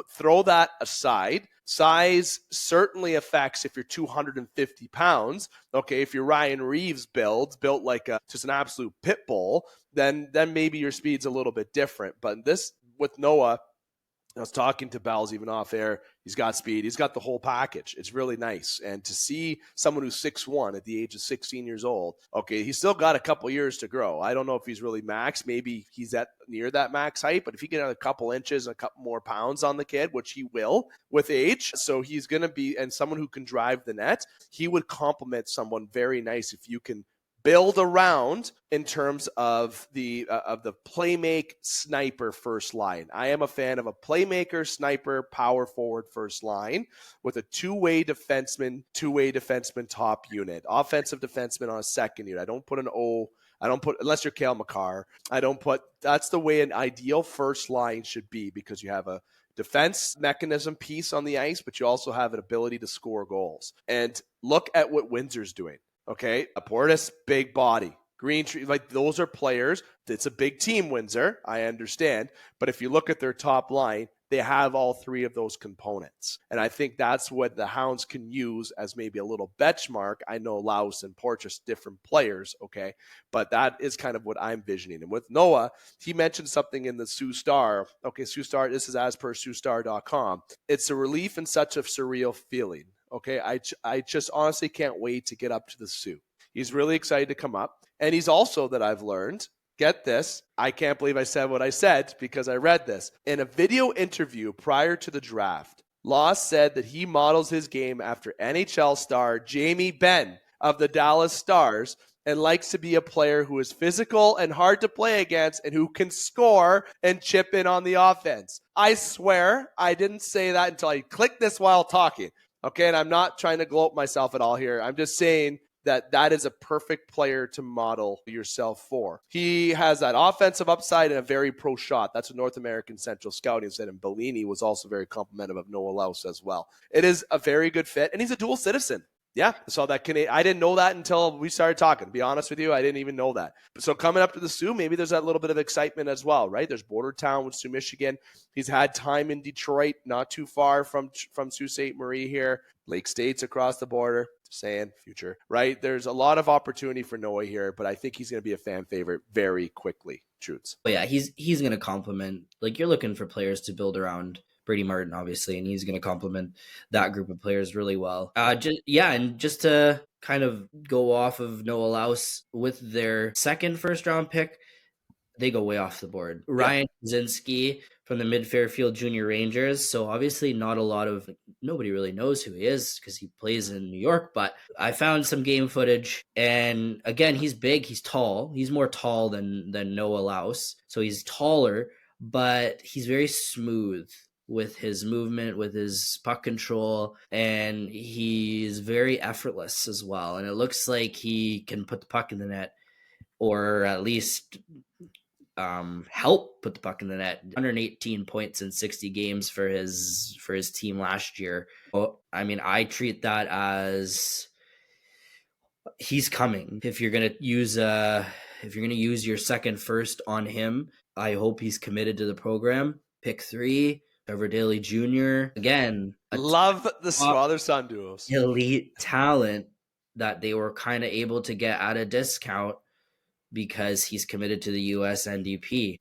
Throw that aside. Size certainly affects if you're 250 pounds. Okay, if you're Ryan Reeves built like just an absolute pit bull, then maybe your speed's a little bit different. But this with Noah, I was talking to Bells even off air. He's got speed. He's got the whole package. It's really nice. And to see someone who's 6'1" at the age of 16 years old, okay, he's still got a couple years to grow. I don't know if he's really max. Maybe he's near that max height, but if he can add a couple inches and a couple more pounds on the kid, which he will with age, so he's going to be, and someone who can drive the net, he would complement someone very nice if you can build around in terms of the playmake sniper first line. I am a fan of a playmaker, sniper, power forward first line with a two-way defenseman top unit. Offensive defenseman on a second unit. I don't put unless you're Cale Makar. That's the way an ideal first line should be, because you have a defense mechanism piece on the ice, but you also have an ability to score goals. And look at what Windsor's doing. Okay, Portis, big body. Green Tree, like those are players. It's a big team, Windsor, I understand. But if you look at their top line, they have all three of those components. And I think that's what the Hounds can use as maybe a little benchmark. I know Laus and Portis, different players, okay? But that is kind of what I'm visioning. And with Noah, he mentioned something in the Soo Star. Okay, Soo Star, this is as per SooStar.com. It's a relief and such a surreal feeling. Okay, I just honestly can't wait to get up to the Soo. He's really excited to come up. And he's also, that I've learned, get this, I can't believe I said what I said because I read this. In a video interview prior to the draft, Laus said that he models his game after NHL star Jamie Benn of the Dallas Stars and likes to be a player who is physical and hard to play against and who can score and chip in on the offense. I swear I didn't say that until I clicked this while talking. Okay, and I'm not trying to gloat myself at all here. I'm just saying that is a perfect player to model yourself for. He has that offensive upside and a very pro shot. That's what North American Central Scouting said, and Bellini was also very complimentary of Noah Laus as well. It is a very good fit, and he's a dual citizen. Yeah, so that I didn't know that until we started talking. To be honest with you, I didn't even know that. So coming up to the Soo, maybe there's that little bit of excitement as well, right? There's border town with Soo, Michigan. He's had time in Detroit, not too far from Sault Ste. Marie here. Lake State's across the border. Saying future, right? There's a lot of opportunity for Noah here, but I think he's going to be a fan favorite very quickly. Truths. But yeah, he's going to complement. Like, you're looking for players to build around Brady Martin, obviously, and he's going to complement that group of players really well. Just to kind of go off of Noah Laus with their second first-round pick, they go way off the board. Yep. Ryan Kaczynski from the Mid-Fairfield Junior Rangers. So obviously nobody really knows who he is because he plays in New York, but I found some game footage, and again, he's big, he's tall. He's more tall than Noah Laus. So he's taller, but he's very smooth with his movement, with his puck control, and he's very effortless as well. And it looks like he can put the puck in the net, or at least help put the puck in the net. 118 points in 60 games for his team last year. Well, I mean, I treat that as he's coming. If you're gonna use your second first on him, I hope he's committed to the program. Pick 3, Trevor Daley Jr. Again, love the father-son duos. Elite talent that they were kind of able to get at a discount because he's committed to the US NDP.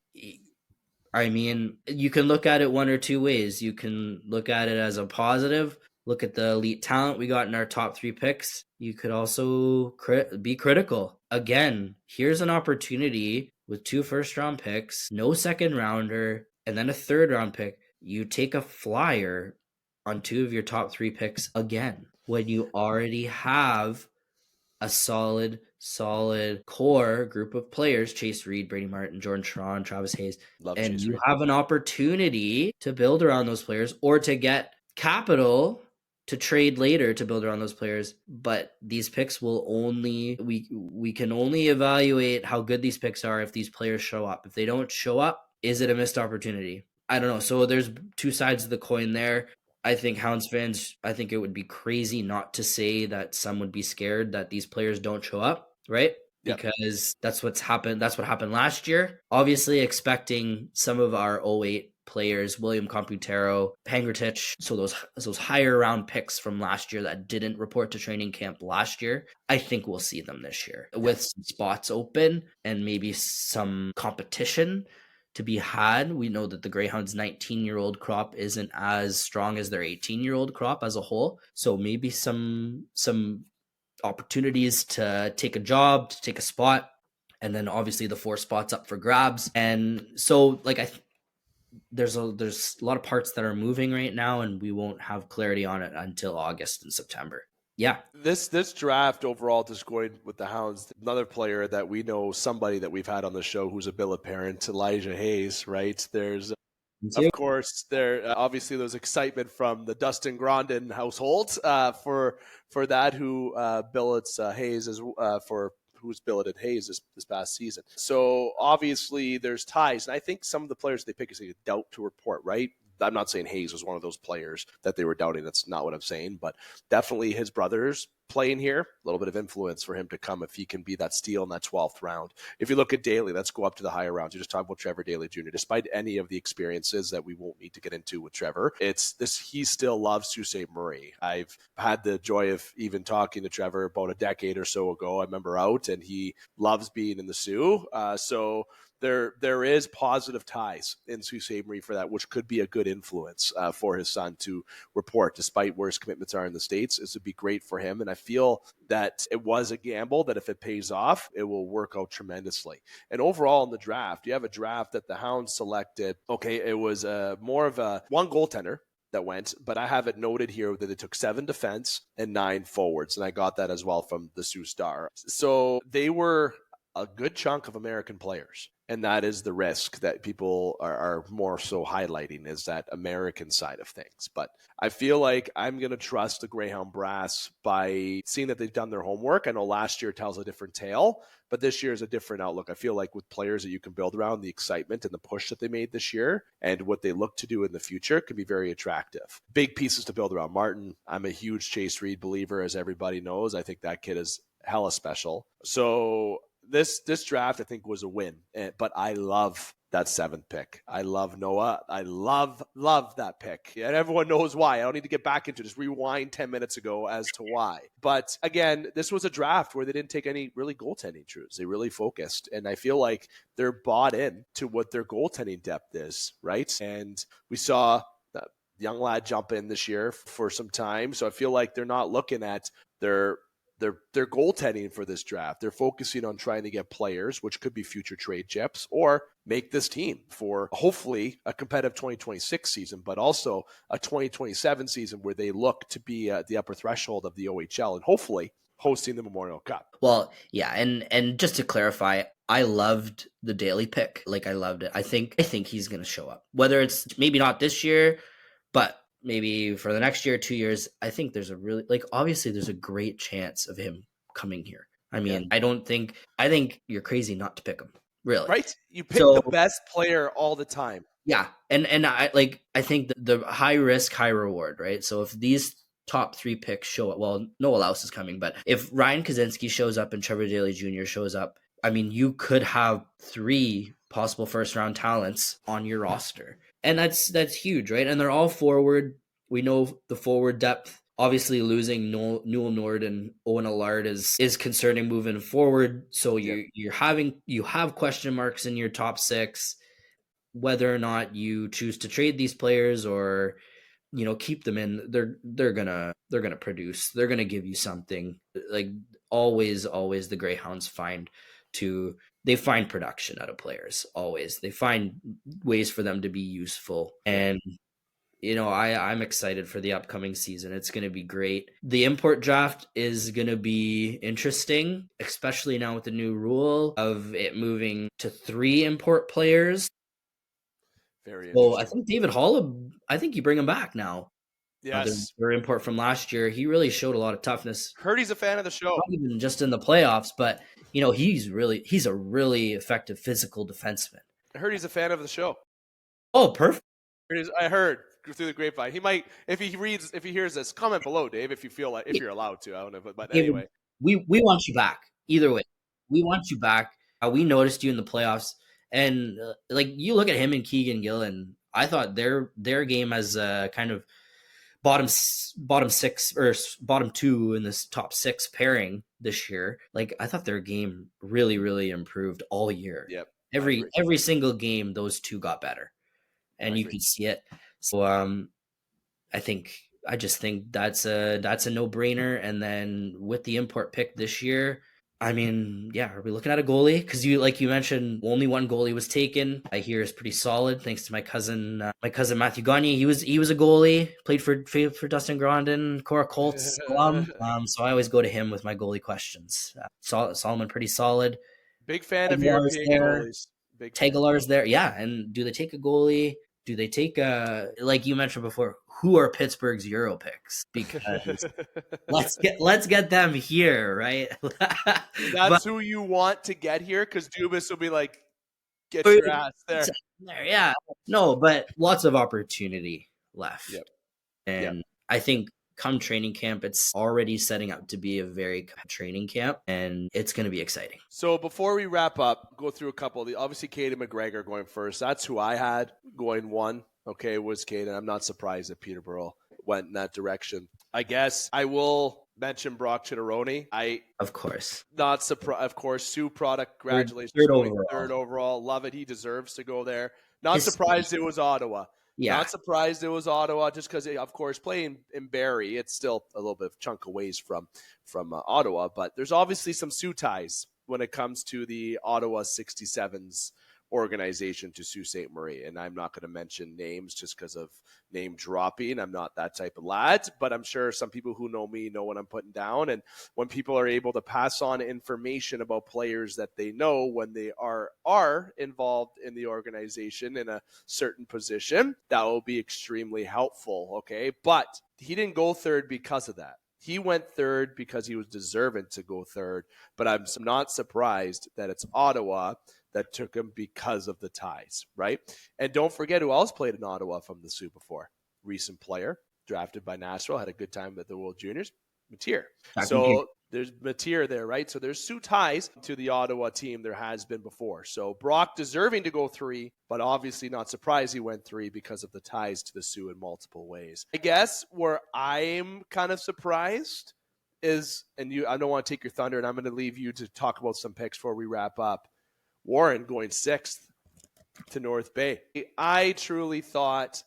I mean, you can look at it one or two ways. You can look at it as a positive, look at the elite talent we got in our top 3 picks. You could also be critical. Again, here's an opportunity with 2 first-round picks, no second-rounder, and then a third-round pick. You take a flyer on 2 of your top 3 picks again when you already have a solid core group of players: Chase Reed, Brady Martin, Jordan Schron, Travis Hayes. And you have an opportunity to build around those players, or to get capital to trade later to build around those players. But these picks will we can only evaluate how good these picks are if these players show up. If they don't show up, is it a missed opportunity? I don't know. So there's 2 sides of the coin there. I think Hounds fans, I think it would be crazy not to say that some would be scared that these players don't show up, right? Yep. because that's what's happened. That's what happened last year. Obviously, expecting some of our 08 players, William Computero, Pangertich, so those higher round picks from last year that didn't report to training camp last year, I think we'll see them this year with some spots open and maybe some competition to be had. We know that the Greyhounds 19-year-old crop isn't as strong as their 18-year-old crop as a whole. So maybe some opportunities to take a job, to take a spot, and then obviously the 4 spots up for grabs. And so like there's a lot of parts that are moving right now, and we won't have clarity on it until August and September. Yeah. This draft overall, just going with the Hounds, another player that we know, somebody that we've had on the show who's a billet parent, Elijah Hayes, right? There's, of course, obviously there's excitement from the Dustin Grondin household for that, who billets Hayes as for who's billeted Hayes this past season. So obviously there's ties, and I think some of the players they pick is a doubt to report, right? I'm not saying Hayes was one of those players that they were doubting. That's not what I'm saying, but definitely his brothers playing here, a little bit of influence for him to come if he can be that steal in that 12th round. If you look at Daly, let's go up to the higher rounds. You just talk about Trevor Daly Jr. Despite any of the experiences that we won't need to get into with Trevor, he still loves Sault Ste. Marie. I've had the joy of even talking to Trevor about a decade or so ago. I remember out, and he loves being in the Sioux. So there is positive ties in Sault Ste. Marie for that, which could be a good influence for his son to report, despite where his commitments are in the States. This would be great for him. And I feel that it was a gamble that if it pays off, it will work out tremendously. And overall in the draft, you have a draft that the Hounds selected. Okay, it was more of a one goaltender that went, but I have it noted here that it took 7 defense and 9 forwards. And I got that as well from the Sioux Star. So they were a good chunk of American players. And that is the risk that people are more so highlighting, is that American side of things. But I feel like I'm going to trust the Greyhound Brass by seeing that they've done their homework. I know last year tells a different tale, but this year is a different outlook. I feel like with players that you can build around, the excitement and the push that they made this year and what they look to do in the future can be very attractive. Big pieces to build around. Martin, I'm a huge Chase Reed believer, as everybody knows. I think that kid is hella special. So this draft, I think, was a win, but I love that 7th pick. I love Noah. I love that pick. And everyone knows why. I don't need to get back into it. Just rewind 10 minutes ago as to why. But again, this was a draft where they didn't take any really goaltending truths. They really focused. And I feel like they're bought in to what their goaltending depth is, right? And we saw that young lad jump in this year for some time. So I feel like they're not looking at their goaltending for this draft. They're focusing on trying to get players, which could be future trade chips, or make this team for hopefully a competitive 2026 season, but also a 2027 season where they look to be at the upper threshold of the OHL and hopefully hosting the Memorial Cup. Well, yeah, and just to clarify, I loved the Daly pick. Like, I loved it. I think he's going to show up. Whether it's maybe not this year, but maybe for the next year, 2 years, I think there's obviously there's a great chance of him coming here. I mean, yeah. I think you're crazy not to pick him, really. Right? You pick the best player all the time. Yeah. And I think the high risk, high reward, right? So if these top 3 picks show up, well, Noah Laus is coming, but if Ryan Kaczynski shows up and Trevor Daly Jr. shows up, I mean, you could have 3 possible first round talents on your roster. And that's huge, right? And they're all forward. We know the forward depth. Obviously, losing Newell Nord and Owen Allard is concerning moving forward. So you have question marks in your top 6, whether or not you choose to trade these players or keep them in. They're gonna produce. They're gonna give you something. Like always the Greyhounds find production out of players. Always. They find ways for them to be useful. And, I'm excited for the upcoming season. It's going to be great. The import draft is going to be interesting, especially now with the new rule of it moving to 3 import players. Very interesting. I think David Hall, I think you bring him back now. Yes. Their import from last year, he really showed a lot of toughness. Heard he's a fan of the show. Not even just in the playoffs, but he's a really effective physical defenseman. I heard he's a fan of the show. Oh, perfect. I heard through the grapevine. He might, if he hears this, comment below, Dave, if you feel like, if you're allowed to. I don't know, but anyway. We want you back either way. We want you back. We noticed you in the playoffs, and like you look at him and Keegan Gillen. I thought their game as kind of bottom six or bottom two in this top six pairing this year. Like I thought their game really improved all year. Yep. Every single game, those two got better, and you could see it. So I just think that's a no brainer. And then with the import pick this year, I mean, yeah, are we looking at a goalie? Because like you mentioned, only one goalie was taken. I hear is pretty solid, thanks to my cousin Matthew Gagne. He was a goalie, played for Dustin Grondin, Cora Colts alum. So I always go to him with my goalie questions. Solomon, pretty solid. Big fan of European goalies. Tegelar's there, yeah. And do they take a goalie? Do they take like you mentioned before? Who are Pittsburgh's Euro picks? Because let's get them here, right? That's who you want to get here, because Dubas will be like, get your ass there. Yeah, no, but lots of opportunity left, and I think come training camp, it's already setting up to be a very training camp, and it's going to be exciting. So before we wrap up, go through a couple of the, obviously Caden McGregor going first. That's who I had going one. Okay, was Caden. I'm not surprised that Peterborough went in that direction. I guess I will mention Brock Chitteroni. Of course. Not surprised. Of course, Sioux product. Congratulations. Third overall. Love it. He deserves to go there. Not surprised it was Ottawa. Yeah. Not surprised it was Ottawa, just because, of course, playing in Barrie, it's still a little bit of chunk of ways from Ottawa. But there's obviously some Sioux ties when it comes to the Ottawa 67s organization to Sault Ste. Marie. And I'm not going to mention names just because of name dropping. I'm not that type of lad, but I'm sure some people who know me know what I'm putting down. And when people are able to pass on information about players that they know when they are involved in the organization in a certain position, that will be extremely helpful. Okay. But he didn't go third because of that. He went third because he was deserving to go third, but I'm not surprised that it's Ottawa that took him because of the ties, right? And don't forget who else played in Ottawa from the Sioux before. Recent player, drafted by Nashville, had a good time at the World Juniors, Mateer. So there's Mateer there, right? So there's Sioux ties to the Ottawa team there has been before. So Brock deserving to go 3, but obviously not surprised he went 3 because of the ties to the Sioux in multiple ways. I guess where I'm kind of surprised is, and I don't want to take your thunder, and I'm going to leave you to talk about some picks before we wrap up. Warren going 6th to North Bay. I truly thought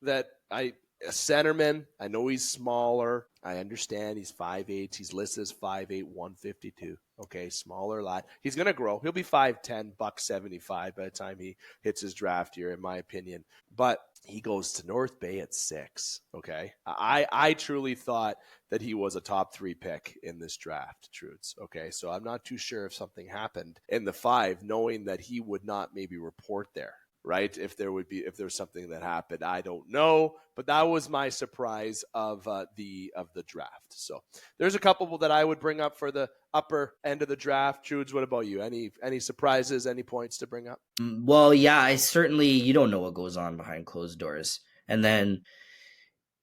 that a centerman, I know he's smaller. I understand he's 5'8". He's listed as 5'8", 152. Okay, smaller lad. He's going to grow. He'll be 5'10", $175 by the time he hits his draft year, in my opinion. But he goes to North Bay at 6. Okay, I truly thought that he was a top 3 pick in this draft, Trudes. Okay, so I'm not too sure if something happened in the 5, knowing that he would not maybe report there, right? If there was something that happened, I don't know. But that was my surprise of the draft. So there's a couple that I would bring up for the upper end of the draft. Trudes, what about you? Any surprises? Any points to bring up? Well, yeah, you don't know what goes on behind closed doors, and then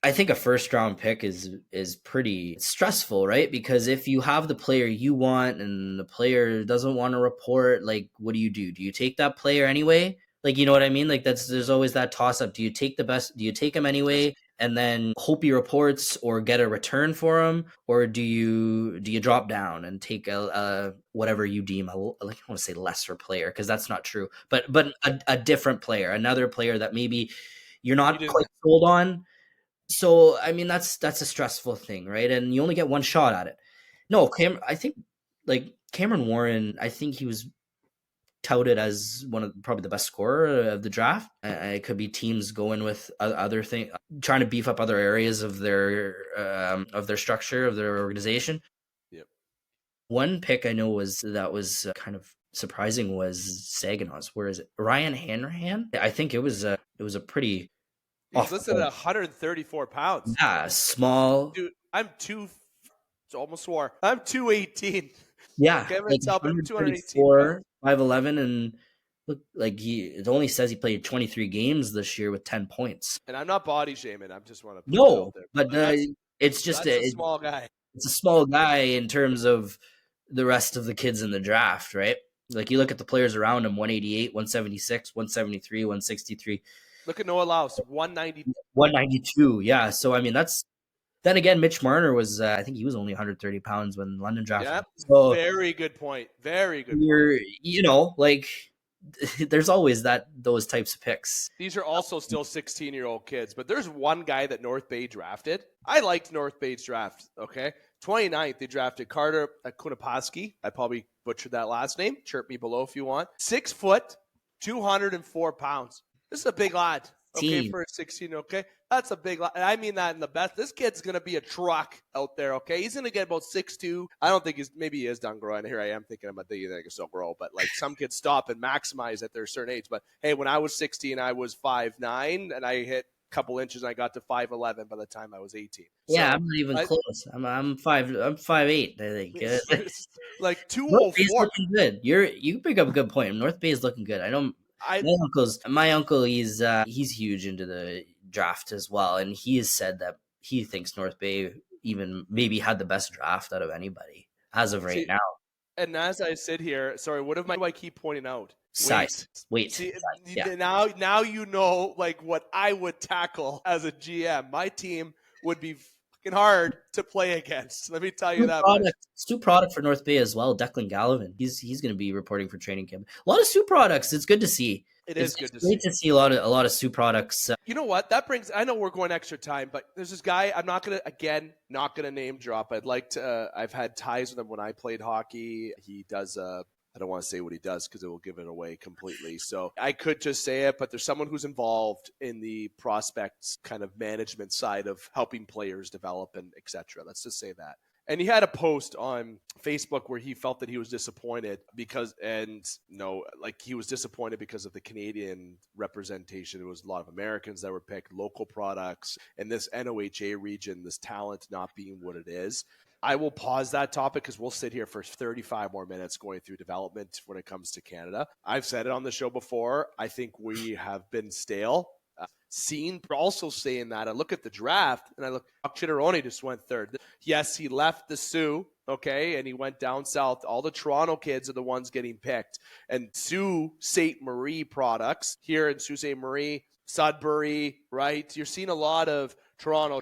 I think a first round pick is pretty stressful, right? Because if you have the player you want and the player doesn't want to report, like, what do you do? Do you take that player anyway? Like, you know what I mean? Like, there's always that toss up. Do you take the best? Do you take him anyway and then hope he reports or get a return for him? Or do you drop down and take a whatever you deem I want to say lesser player, because that's not true, but a different player, another player that maybe you're not quite sold on. So, I mean, that's a stressful thing, right? And you only get one shot at it. No, I think like Cameron Warren, I think he was touted as one of probably the best scorer of the draft. It could be teams going with other things, trying to beef up other areas of their structure, of their organization. Yep. One pick I know was kind of surprising was Saginaw's. Where is it? Ryan Hanrahan? I think it was a pretty. He's listed at 134 pounds. Yeah, small. Dude, I'm almost swore. I'm 218. Yeah, Like 218. 5'11", and look like it only says he played 23 games this year with 10 points. And I'm not body shaming. I just want to put no, it out there. but it's just a small guy. It's a small guy in terms of the rest of the kids in the draft, right? Like you look at the players around him, 188, 176, 173, 163. Look at Noah Laus, 190. 192, yeah. So, I mean, then again, Mitch Marner was, I think he was only 130 pounds when London drafted Yeah, him. So very good point. Very good point. like, there's always those types of picks. These are also still 16-year-old kids, but there's one guy that North Bay drafted. I liked North Bay's draft, okay? 29th, they drafted Carter Kunapaski. I probably butchered that last name. Chirp me below if you want. 6 foot, 204 pounds. This is a big lad, okay, for a 16, okay? That's a big lad. And I mean that in the best. This kid's going to be a truck out there, okay? He's going to get about 6'2". I don't think maybe he is done growing. Here I am thinking about the I can still grow, but like some kids stop and maximize at their certain age. But hey, when I was 16, I was 5'9", and I hit a couple inches, and I got to 5'11" by the time I was 18. Yeah, so, I'm not even close. I'm 5'8", I think. Like 204. North Bay's looking good. You pick up a good point. North Bay is looking good. My uncle, he's huge into the draft as well, and he has said that he thinks North Bay even maybe had the best draft out of anybody as of right now. And as I sit here, sorry, what do I keep pointing out? Size. Weight. See, yeah. Now you know like what I would tackle as a GM. My team would be fucking hard to play against. Let me tell you that much. Sioux product for North Bay as well. Declan Gallivan. He's going to be reporting for training camp. A lot of Sioux products. It's good to see. It's great to see a lot of Sioux products. You know what? That brings. I know we're going extra time, but there's this guy. I'm not gonna name drop. I'd like to. I've had ties with him when I played hockey. He does. I don't want to say what he does because it will give it away completely. So I could just say it, but there's someone who's involved in the prospects kind of management side of helping players develop and etc. Let's just say that. And he had a post on Facebook where he felt that he was disappointed because he was disappointed because of the Canadian representation. It was a lot of Americans that were picked, local products, and this NOHA region, this talent not being what it is. I will pause that topic because we'll sit here for 35 more minutes going through development when it comes to Canada. I've said it on the show before. I think we have been stale. Also saying that I look at the draft and I look, Chitteroni just went third. Yes, he left the Soo, okay, and he went down south. All the Toronto kids are the ones getting picked. And Sault Ste. Marie products here in Sault Ste. Marie, Sudbury, right? You're seeing a lot of Toronto,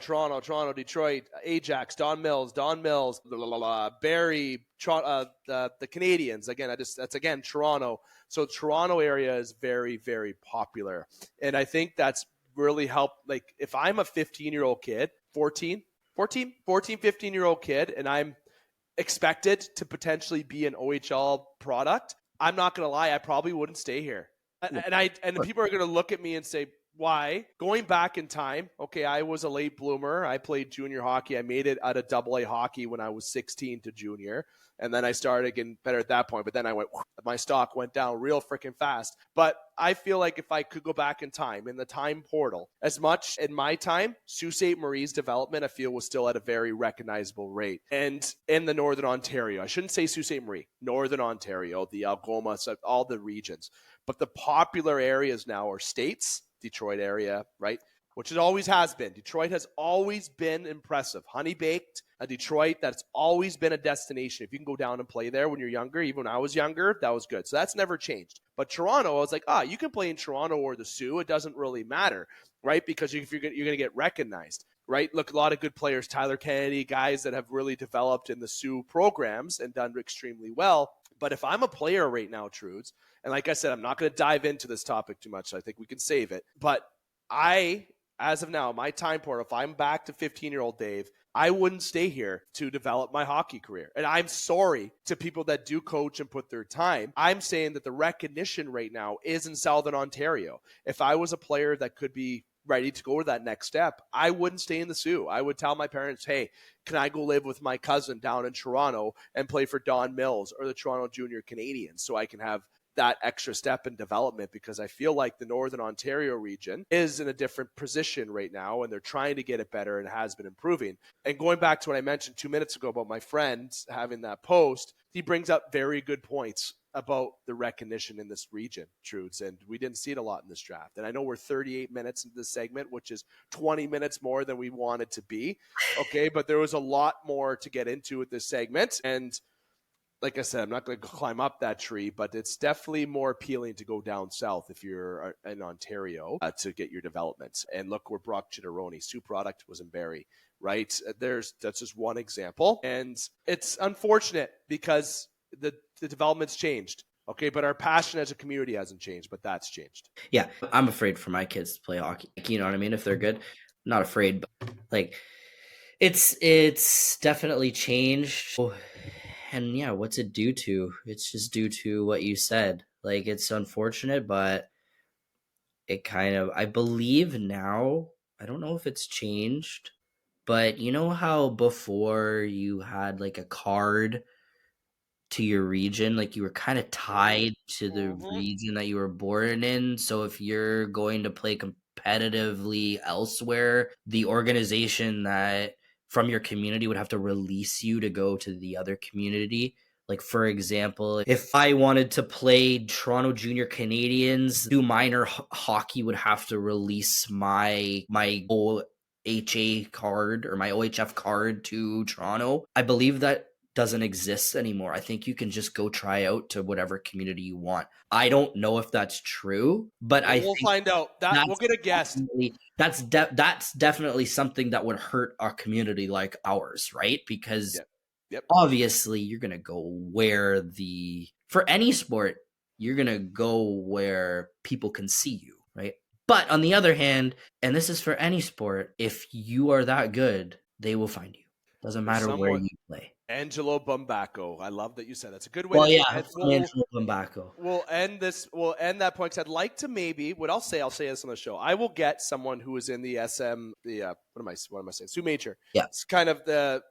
Detroit, Ajax, Don Mills, Barrie, the Canadians. Again, that's again Toronto. So Toronto area is very, very popular. And I think that's really helped. Like if I'm a 15-year-old kid, 14, 15-year-old kid, and I'm expected to potentially be an OHL product, I'm not going to lie, I probably wouldn't stay here. And people are going to look at me and say, why? Going back in time, okay, I was a late bloomer. I played junior hockey. I made it out of AA hockey when I was 16 to junior. And then I started getting better at that point. But then my stock went down real freaking fast. But I feel like if I could go back in time, in the time portal, as much in my time, Sault Ste. Marie's development, I feel, was still at a very recognizable rate. And in the Northern Ontario, I shouldn't say Sault Ste. Marie, Northern Ontario, the Algoma, all the regions. But the popular areas now are states, Detroit area, right? Which it always has been. Detroit has always been impressive. Honey baked, a Detroit that's always been a destination. If you can go down and play there when you're younger, even when I was younger, that was good. So that's never changed. But Toronto, I was like, you can play in Toronto or the Soo. It doesn't really matter, right? Because you're going to get recognized, right? Look, a lot of good players, Tyler Kennedy, guys that have really developed in the Soo programs and done extremely well. But if I'm a player right now, Trudes, and like I said, I'm not going to dive into this topic too much. So I think we can save it. But as of now, my time portal, if I'm back to 15-year-old Dave, I wouldn't stay here to develop my hockey career. And I'm sorry to people that do coach and put their time. I'm saying that the recognition right now is in Southern Ontario. If I was a player that could be ready to go to that next step, I wouldn't stay in the Soo. I would tell my parents, hey, can I go live with my cousin down in Toronto and play for Don Mills or the Toronto Junior Canadiens so I can have that extra step in development, because I feel like the Northern Ontario region is in a different position right now and they're trying to get it better and has been improving. And going back to what I mentioned 2 minutes ago about my friend having that post, he brings up very good points about the recognition in this region, Trudes, and we didn't see it a lot in this draft. And I know we're 38 minutes into this segment, which is 20 minutes more than we wanted to be, okay? But there was a lot more to get into with this segment, and like I said, I'm not going to climb up that tree, but it's definitely more appealing to go down south if you're in Ontario to get your development. And look where Brock Chitteroni, Sioux product was in Barrie, right? That's just one example. And it's unfortunate because the development's changed. Okay, but our passion as a community hasn't changed, but that's changed. Yeah, I'm afraid for my kids to play hockey. You know what I mean? If they're good, not afraid, but like it's definitely changed. And yeah, what's it due to? It's just due to what you said. Like, it's unfortunate, but it kind of, I believe now, I don't know if it's changed, but you know how before you had like a card to your region, like you were kind of tied to the region that you were born in. So if you're going to play competitively elsewhere, the organization that from your community would have to release you to go to the other community. Like, for example, if I wanted to play Toronto Junior Canadians, do minor hockey would have to release my OHA card or my OHF card to Toronto. I believe that doesn't exist anymore. I think you can just go try out to whatever community you want. I don't know if that's true, but we'll find out. That we'll get a guess. That's definitely something that would hurt our community like ours, right? Because obviously you're gonna go where for any sport, you're gonna go where people can see you, right? But on the other hand, and this is for any sport, if you are that good, they will find you. Doesn't matter where you play. Angelo Bumbaco. I love that you said that's a good way. Well, Angelo Bumbaco. We'll end this. We'll end that point. Because I'd like to maybe I'll say this on the show. I will get someone who is in the SM. What am I saying? Soo Major. Yeah. It's kind of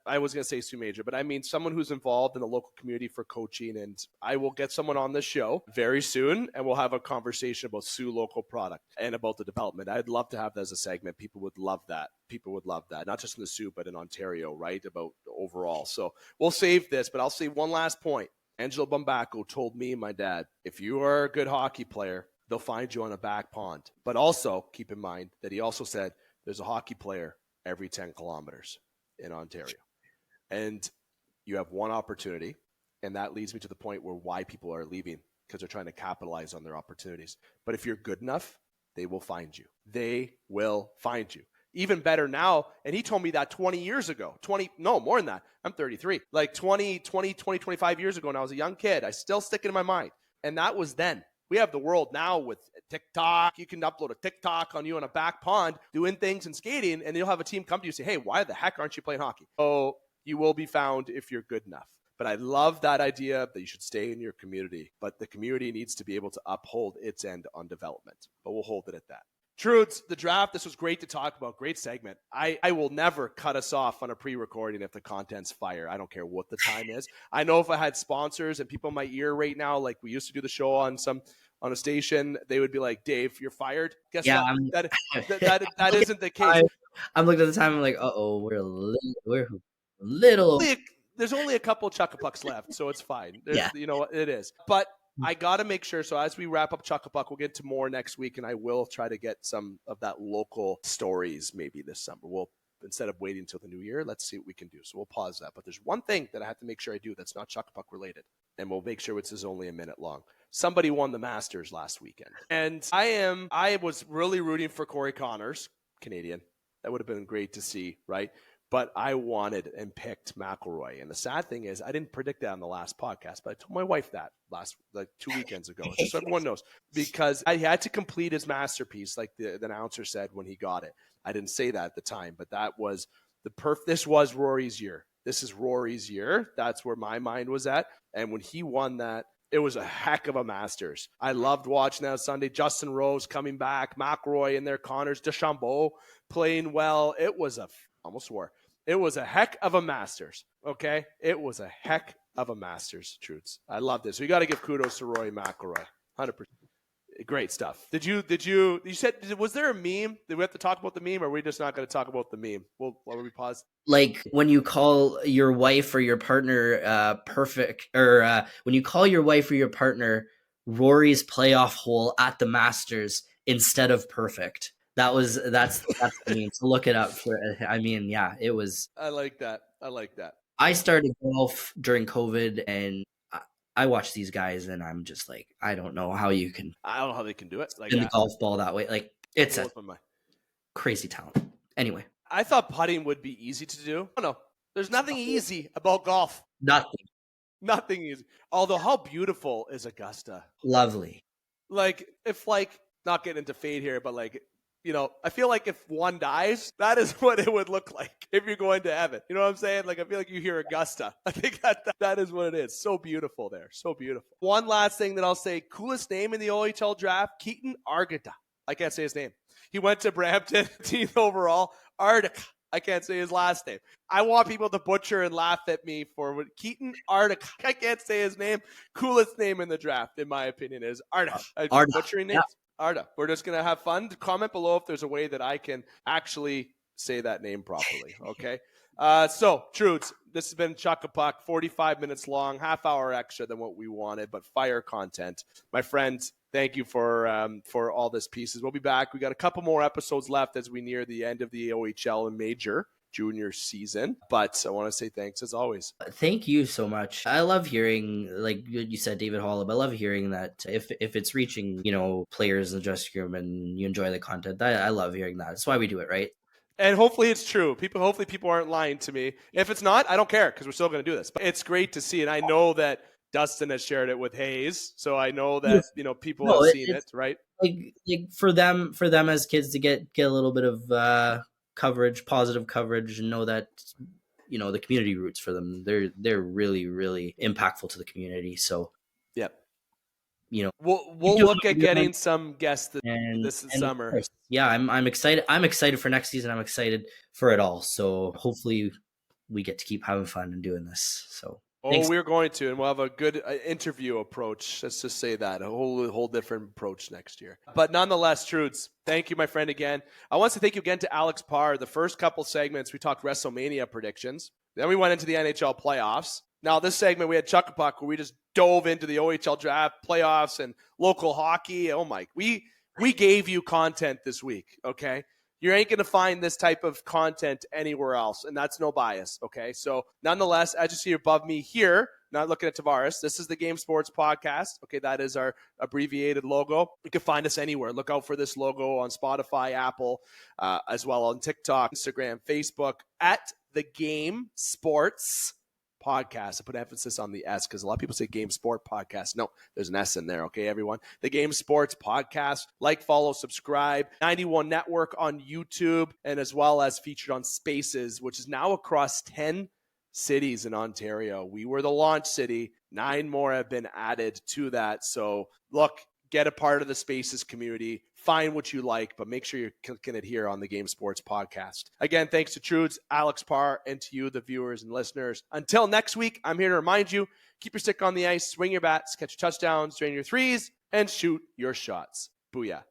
I was going to say Soo Major, but I mean someone who's involved in the local community for coaching. And I will get someone on the show very soon, and we'll have a conversation about Soo local product and about the development. I'd love to have that as a segment. People would love that. Not just in the Soo, but in Ontario, right? About overall. So we'll save this, but I'll say one last point. Angelo Bumbaco told me and my dad, if you are a good hockey player, they'll find you on a back pond. But also keep in mind that he also said there's a hockey player every 10 kilometers in Ontario. And you have one opportunity, and that leads me to the point where why people are leaving, because they're trying to capitalize on their opportunities. But if you're good enough, they will find you. They will find you. Even better now, and he told me that 20 years ago. More than that. I'm 33. Like 25 years ago when I was a young kid. I still stick it in my mind. And that was then. We have the world now with TikTok. You can upload a TikTok on you on a back pond doing things and skating, and you'll have a team come to you and say, hey, why the heck aren't you playing hockey? Oh, you will be found if you're good enough. But I love that idea that you should stay in your community. But the community needs to be able to uphold its end on development. But we'll hold it at that. Trudes, the draft, this was great to talk about. Great segment. I will never cut us off on a pre-recording if the content's fire. I don't care what the time is. I know if I had sponsors and people in my ear right now, like we used to do the show on a station, they would be like, Dave, you're fired. Guess what? That isn't the case. I'm looking at the time. I'm like, we're a little. There's only a couple Chuckapucks left, so it's fine. You know what it is. But I got to make sure. So as we wrap up Chuckapuck, we'll get to more next week, and I will try to get some of that local stories maybe this summer. We'll, instead of waiting until the new year, let's see what we can do. So we'll pause that. But there's one thing that I have to make sure I do that's not Chuckapuck related, and we'll make sure it's only a minute long. Somebody won the Masters last weekend, and I was really rooting for Corey Connors, Canadian. That would have been great to see, right? But I wanted and picked McIlroy. And the sad thing is I didn't predict that on the last podcast, but I told my wife that like 2 weekends ago, just so everyone knows, because I had to complete his masterpiece, like the announcer said when he got it. I didn't say that at the time, but that was this was Rory's year. This is Rory's year. That's where my mind was at. And when he won that, it was a heck of a Masters. I loved watching that Sunday. Justin Rose coming back, McIlroy in there, Connors, DeChambeau playing well. It was almost swore. It was a heck of a Masters, okay? It was a heck of a Masters, Truths. I love this. We got to give kudos to Rory McIlroy, 100%. Great stuff. You said, was there a meme? Did we have to talk about the meme, or are we just not going to talk about the meme? While we pause. Like when you call your wife or your partner perfect, or when you call your wife or your partner Rory's playoff hole at the Masters instead of perfect. That's the meme. So look it up. It was. I like that. I started golf during COVID, and I watch these guys and I'm just like, I don't know how you can I don't know how they can do it. Like, spin the golf ball that way. Like, it's a blows my mind. crazy talent. Anyway, I thought putting would be easy to do. Oh, no, there's nothing easy about golf. nothing. Nothing easy. Although, how beautiful is Augusta? Lovely. Like, if like, not getting into fate here, but like, you know, I feel like if one dies, that is what it would look like if you're going to heaven. You know what I'm saying? Like, I feel like you hear Augusta. I think that is what it is. So beautiful there. So beautiful. One last thing that I'll say, coolest name in the OHL draft, Keaton Argata. I can't say his name. He went to Brampton, 10th overall. Arctic. I can't say his last name. I want people to butcher and laugh at me for what Keaton Arctic. I can't say his name. Coolest name in the draft, in my opinion, is Arda. Butchering names? Yeah. Arda. We're just going to have fun. Comment below if there's a way that I can actually say that name properly. Okay. So, Trudes, this has been Chuck a Puck, 45 minutes long, half hour extra than what we wanted, but fire content. My friend, thank you for all this pieces. We'll be back. We got a couple more episodes left as we near the end of the OHL and Major junior season. But I want to say thanks as always. Thank you so much. I love hearing, like you said, David Hollab. I love hearing that if it's reaching, players in the dressing room and you enjoy the content, I love hearing that. That's why we do it, right? And hopefully it's true. Hopefully people aren't lying to me. If it's not, I don't care because we're still going to do this. But it's great to see. And I know that Dustin has shared it with Hayes. So I know that, people have seen it, right? Like for them as kids to get a little bit of coverage, positive coverage, and know that, the community roots for them. They're really, really impactful to the community. So, yep. We'll look at getting some guests this summer. Yeah, I'm excited. I'm excited for next season. I'm excited for it all. So hopefully we get to keep having fun and doing this. So thanks. We're going to, and we'll have a good interview approach. Let's just say that a whole different approach next year. But nonetheless, Trudes, thank you, my friend, again. I want to thank you again to Alex Parr. The first couple segments we talked WrestleMania predictions. Then we went into the NHL playoffs. Now, this segment, we had Chuck a Puck, where we just dove into the OHL draft, playoffs, and local hockey. Oh, my. We gave you content this week, okay? You ain't going to find this type of content anywhere else, and that's no bias, okay? So, nonetheless, as you see above me here, not looking at Tavares, this is the Game Sports Podcast, okay? That is our abbreviated logo. You can find us anywhere. Look out for this logo on Spotify, Apple, as well on TikTok, Instagram, Facebook, at the Game Sports Podcast. I put emphasis on the S because a lot of people say Game Sport Podcast. No, there's an S in there. Okay, everyone. The Game Sports Podcast. Like, follow, subscribe. 91 Network on YouTube, and as well as featured on Spaces, which is now across 10 cities in Ontario. We were the launch city. 9 more have been added to that. So look, get a part of the Spaces community. Find what you like, but make sure you're clicking it here on the Game Sports Podcast. Again, thanks to Trudes, Alex Parr, and to you, the viewers and listeners. Until next week, I'm here to remind you, keep your stick on the ice, swing your bats, catch your touchdowns, drain your threes, and shoot your shots. Booyah.